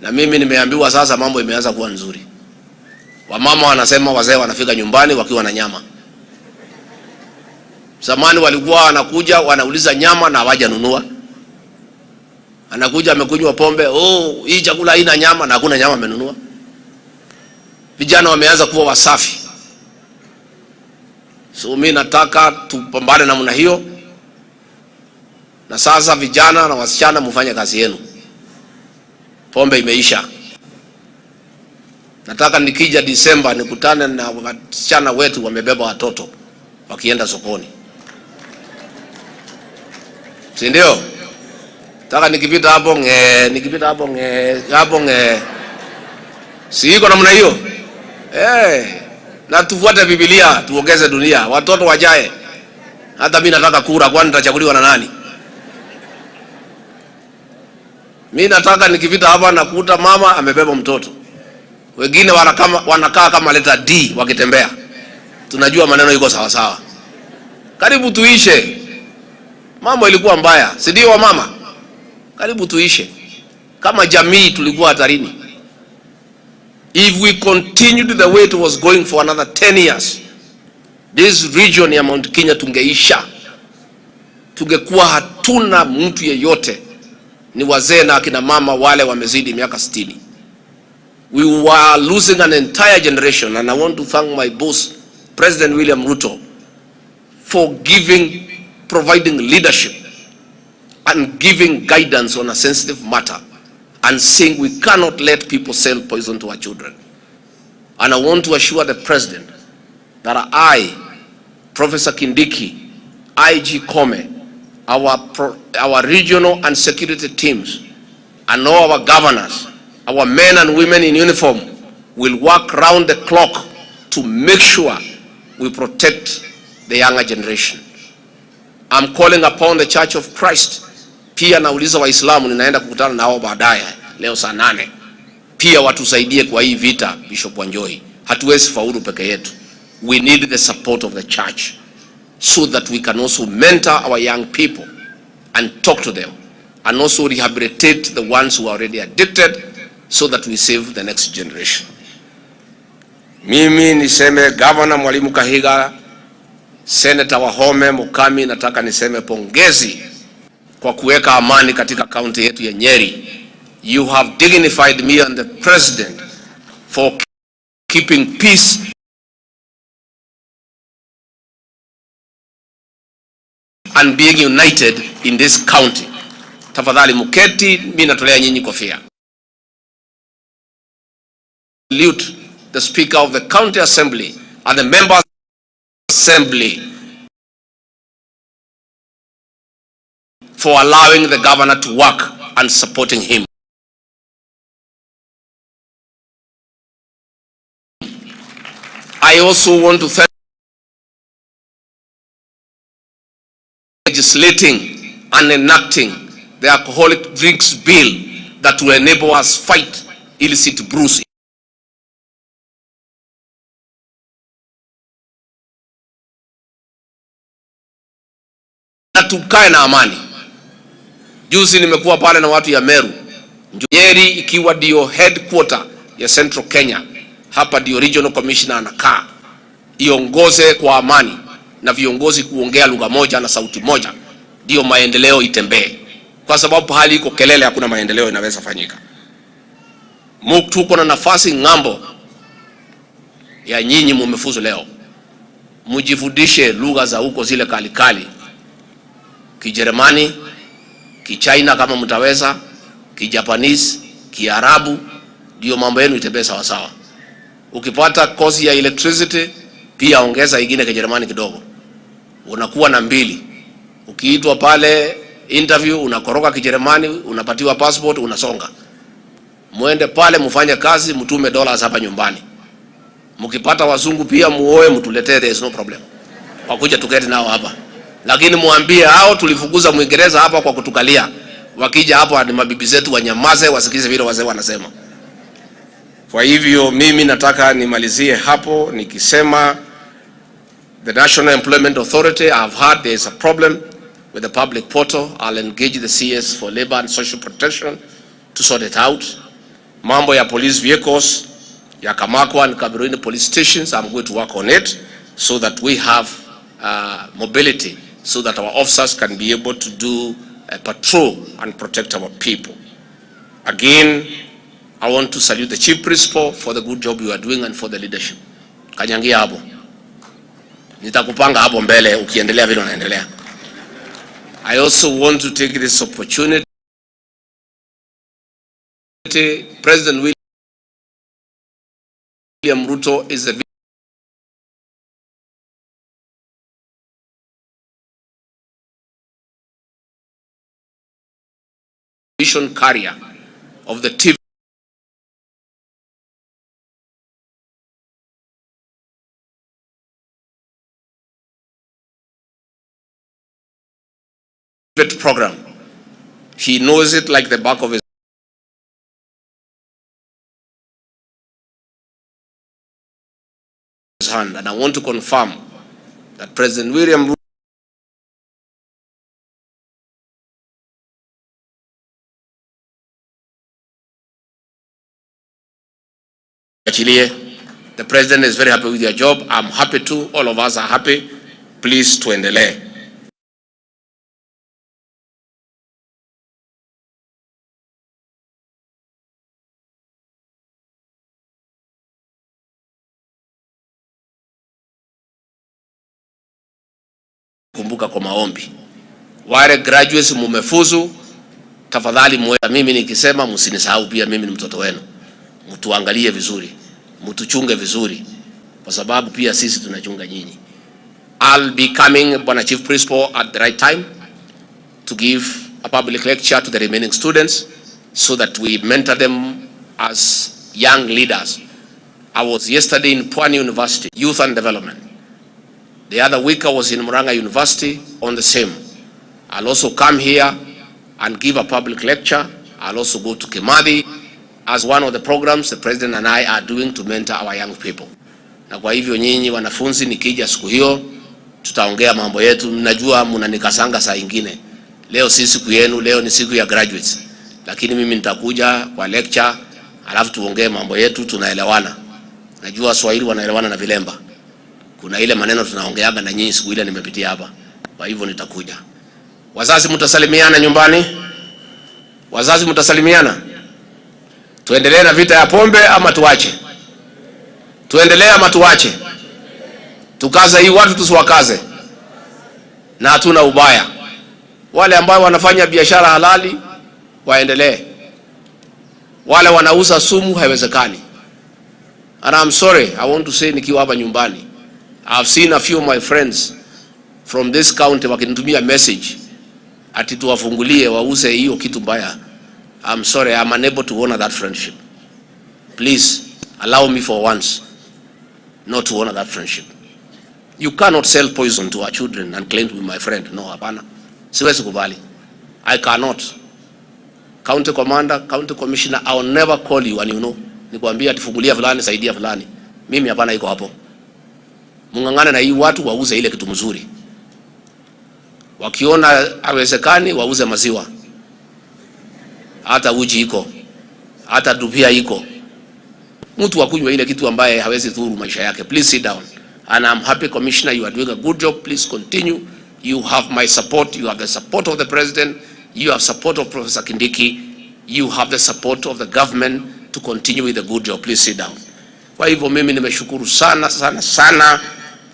Na mimi nimeambiwa sasa mambo imeanza kuwa nzuri. Wamama wanasema wazee wanafika nyumbani wakiwa na nyama. Zamani walikuwa wanakuja wanauliza nyama na hawaja nunua. Anakuja amekunywa pombe, oh hii chakula haina nyama, na hakuna nyama amenunua. Vijana wameanza kuwa wasafi. So mimi nataka tupambane namna hiyo. Na sasa vijana na wasichana mfanye kazi yenu. Pombe imeisha. Nataka nikija Disemba nikutane na wasichana wetu wamebeba watoto wakienda sokoni. Si ndio? Nataka nikipita hapo Si iko namna hiyo? Na tufuate Biblia, tuongeze dunia, watoto wajae. Hata mimi nataka kura, kwani nitachaguliwa na nani? Mimi nataka nikipita hapa nakuta mama amebeba mtoto. Wengine wanakaa kama leta D wakitembea. Tunajua maneno yuko sawa sawa. Karibu tuishe. Mambo ilikuwa mbaya, si ndio wa mama? Karibu tuishe. Kama jamii tulikuwa hatarini. If we continued the way it was going for another 10 years, this region ya Mount Kenya tungeisha. Tungekuwa hatuna mtu yeyote. Ni wazee na akina mama wale wamezidi miaka 60. We were losing an entire generation, and I want to thank my boss, President William RUTO, for providing leadership and giving guidance on a sensitive matter, and saying we cannot let people sell poison to our children. And I want to assure the President that I, Professor Kindiki, IG Kome, our regional and security teams, and all our governors, our men and women in uniform, will work round the clock to make sure we protect the younger generation. I'm calling upon the Church of Christ. Pia nauliza Waislamu, ninaenda kukutana nao baadaye leo saa 8. Pia watusaidie kwa hii vita, Bishop Wanjoi. Hatuwezi faulu peke yetu. We need the support of the church so that we can also mentor our young people and talk to them, and also rehabilitate the ones who are already addicted so that we save the next generation. Mimi niseme Governor Mwalimu Kahiga, Senator Wahome Mukami, nataka niseme pongezi kwa kuweka amani katika kaunti yetu ya Nyeri. You have dignified me and the President for keeping peace and being united in this county. Tafadhali muketi, mimi natolea nyinyi kofia. Salute the Speaker of the County Assembly and the Members Assembly for allowing the Governor to work and supporting him. I also want to thank legislating and enacting the alcoholic drinks bill that will enable us fight illicit brews. Na tukae na amani. Juzi nimekuwa pale na watu ya Meru. Nyeri ikiwa ndio headquarter ya Central Kenya. Hapa ndio regional commissioner anakaa. Iongoze kwa amani na viongozi kuongea lugha moja na sauti moja, ndio maendeleo itembee. Kwa sababu hali iko kelele, hakuna maendeleo inaweza fanyika. Tuko na nafasi ngambo ya nyinyi mumefuzu leo. Mujifundishe lugha za huko zile kalikali. Kijerumani, Kichina kama mtaweza, Kijapanese, Kiarabu, ndio mambo yenu itembee sawa sawa. Ukipata kozi ya electricity, pia ongeza ingine Kijerumani kidogo. Unakuwa na 2. Ukiitwa pale interview unakoroka Kijerumani, unapatiwa passport, unasonga. Muende pale mufanye kazi, mtume dollars hapa nyumbani. Mkipata wazungu pia muoe, mtuletee, there is no problem. Wakuja tuketi nao hapa. Lakini muambie hao tulifukuza Muingereza hapa kwa kutukalia. Wakija hapa ni mabibi zetu wanyamaze, wasikize vile wazee wanasema. Kwa hivyo mimi nataka nimalizie hapo nikisema the National Employment Authority, I've heard there is a problem with the public portal. I'll engage the CS for Labor and Social Protection to sort it out. Mambo ya police vehicles, ya Kamakwa and Kabiruini police stations, I'm going to work on it so that we have mobility, so that our officers can be able to do patrol and protect our people. Again, I want to salute the Chief Principal for the good job you are doing and for the leadership. Kanyangia hapo. Nitakupanga hapo mbele ukiendelea vile unaendelea. I also want to take this opportunity. President William RUTO is a vision carrier of the TV program. He knows it like the back of his hand, and I want to confirm that President William the President is very happy with your job. I'm happy too. All of us are happy. Please tuendelee. Kumbuka kwa maombi. Wale graduates mumefuzu, tafadhali muweza. Mimi nikisema msinisahau pia, mimi ni mtoto wenu. Mtuangalie vizuri, mtuchunge vizuri, kwa sababu pia sisi tunachunga nyinyi. I'll be coming, Bwana Chief Principal, at the right time to give a public lecture to the remaining students so that we mentor them as young leaders. I was yesterday in Pwani University, Youth and Development. The other week I was in Murang'a University on the same. I'll also come here and give a public lecture. I'll also go to Kimathi as one of the programs the President and I are doing to mentor our young people. Na kwa hivyo nyinyi wanafunzi, nikija siku hiyo tutaongea mambo yetu. Mnajua mnanikasanga saa ingine. Leo si siku yenu, leo ni siku ya graduates. Lakini mimi nitakuja kwa lecture, alafu tuongee mambo yetu, tunaelewana. Najua Swahili wanaelewana na vilemba. Kuna ile maneno tunaongeaga na nyinyi siku ile nimepitia hapa. Kwa hivyo nitakuja. Wazazi mtasalimiana nyumbani? Wazazi mtasalimiana? Tuendelee na vita ya pombe ama tuache? Tuendelee ama tuache? Tukaze hii watu tusiwakaze. Na hatuna ubaya. Wale ambao wanafanya biashara halali waendelee. Wale wanauza sumu haiwezekani. And I'm sorry, I want to say nikiwa hapa nyumbani, I've seen a few of my friends from this county wakinitumia message ati tuwafungulie wauze hiyo kitu mbaya. I'm sorry, I'm unable to honor that friendship. Please allow me for once not to honor that friendship. You cannot sell poison to our children and claim to be my friend. No, hapana. Siwezi kubali. I cannot. County commander, county commissioner, I will never call you and you know, nikwambia atifungulia fulani, saidia fulani. Mimi hapana, iko hapo. Mungangana na hii watu wauze ile kitu mzuri. Wakiona hawezekani wauze maziwa. Hata uji iko. Hata dupia iko. Mtu wakunywa ile kitu ambaye hawezi dhuru maisha yake. Please sit down. And I'm happy, Commissioner, you are doing a good job. Please continue. You have my support. You have the support of the President. You have support of Professor Kindiki. You have the support of the government to continue with the good job. Please sit down. Kwa hivyo mimi nimeshukuru sana sana sana.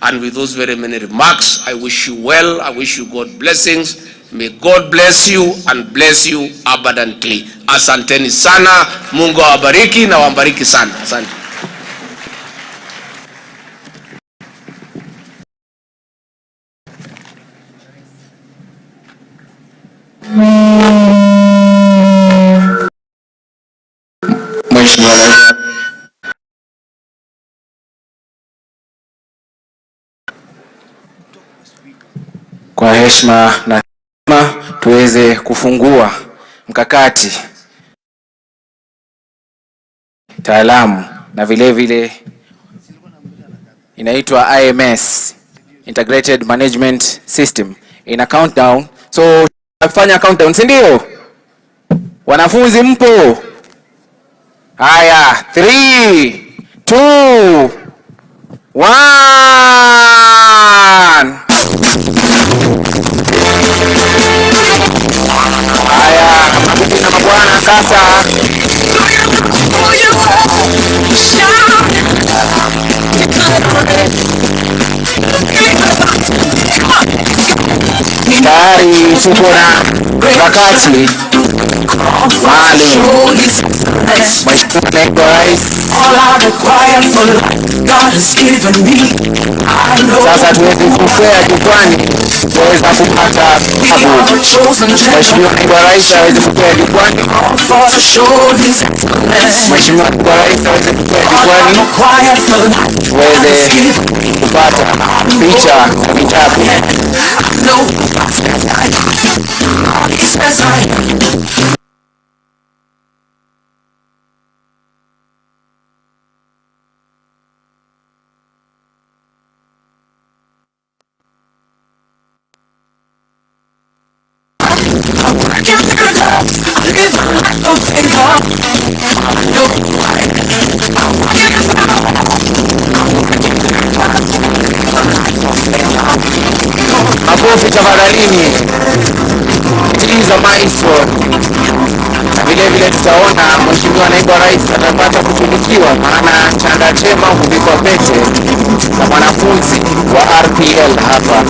And with those very many remarks, I wish you well. I wish you God blessings. May God bless you and bless you abundantly. Asanteni sana. Mungu awabariki na wabariki sana. Asante. Kwa heshima na tuweze kufungua mkakati taalamu na vile vile inaitwa IMS, Integrated Management System, ina countdown. So tafanya countdown, si ndio? Wanafunzi mpo? Haya, 3 2 1. sasa tayari tuko na wakati maalum. Mheshimiwa Naibu wa Rais, sasa tuweze kukwea jukwani kuweza kupata majibu. Mheshimiwa Naibu wa Rais aweze kukwea jukwani. Mheshimiwa Naibu wa Rais aweze kukwea jukwani tuweze kupata picha na vitabu. Makofi tafadhalini. Tiza maestro. Vile vile tutaona Mheshimiwa Naibu wa Rais atapata kutunukiwa, maana chanda chema huvikwa pete na mwanafunzi wa RPL hapa.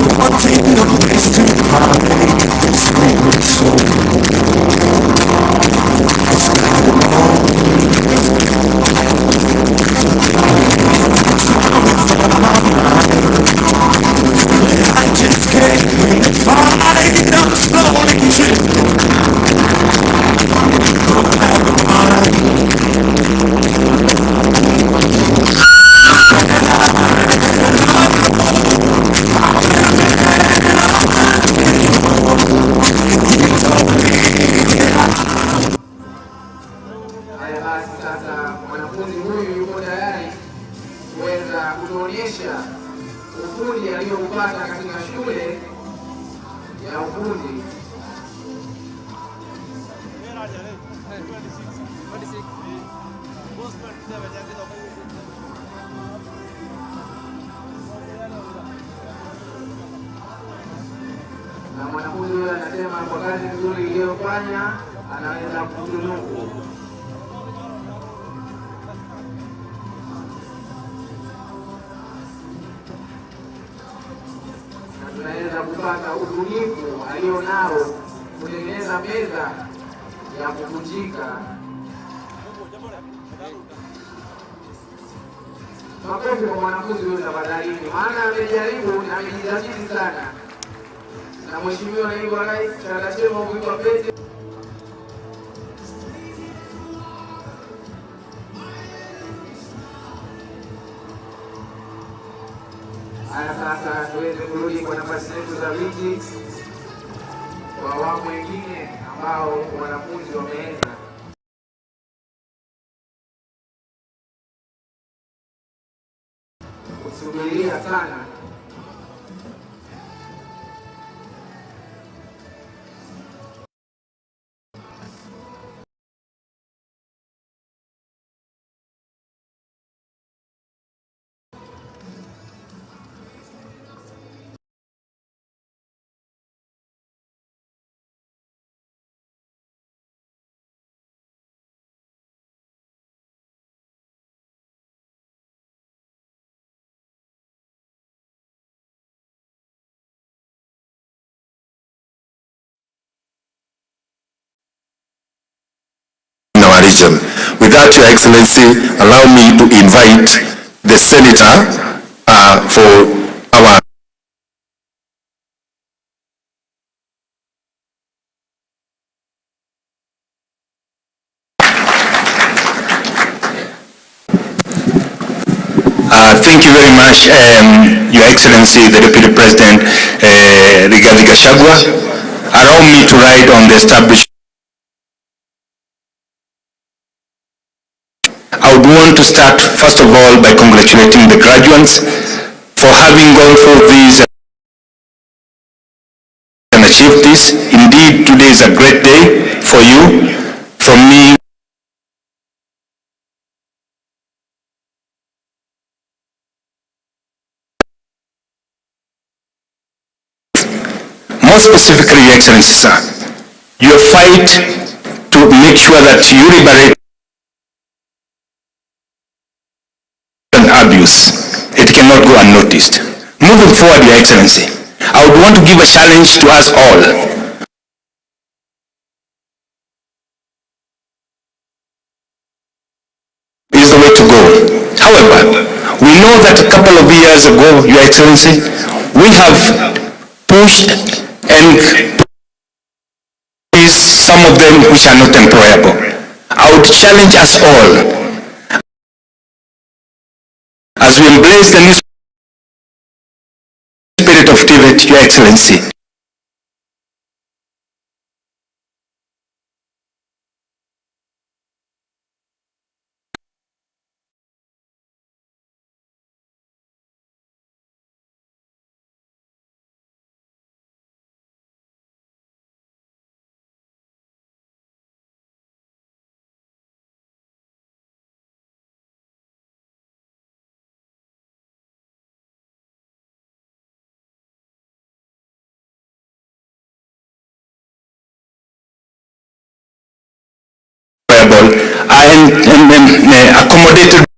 Sasa mwanafunzi huyu yuko tayari kuweza kutuonyesha ufundi aliyoupata katika shule ya ufundi. Na mwanafunzi huyu anasema kwa kazi nzuri iliyofanya anaweza kutunuku. Tunaweza kupata ubunifu alionao kutengeneza meza ya kuvunjika. Makofi kwa mwanafunzi huyu tafadhalini, maana amejaribu na amejitahidi sana. Na Mheshimiwa Naibu wa Rais chanda chema huvikwa pete. Haya, sasa tuweze kurudi kwa nafasi zetu za viti kwa awamu wengine ambao wanafunzi wameenda. Kusubiria sana. With that, Your Excellency, allow me to invite the Senator for our Thank you very much, Your Excellency, the Deputy President, Dp.Gachagua. Allow me to write on the establishment. I would want to start, first of all, by congratulating the graduates for having gone through these and achieved this. Indeed, today is a great day for you. From me, more specifically, Your Excellency, sir, your fight to make sure that you liberate abuse. It cannot go unnoticed. Moving forward, Your Excellency, I would want to give a challenge to us all. Is the way to go. However, we know that a couple of years ago, Your Excellency, we have pushed and some of them which are not employable. I would challenge us all as we embrace the new spirit of TVET, Your Excellency. And accommodated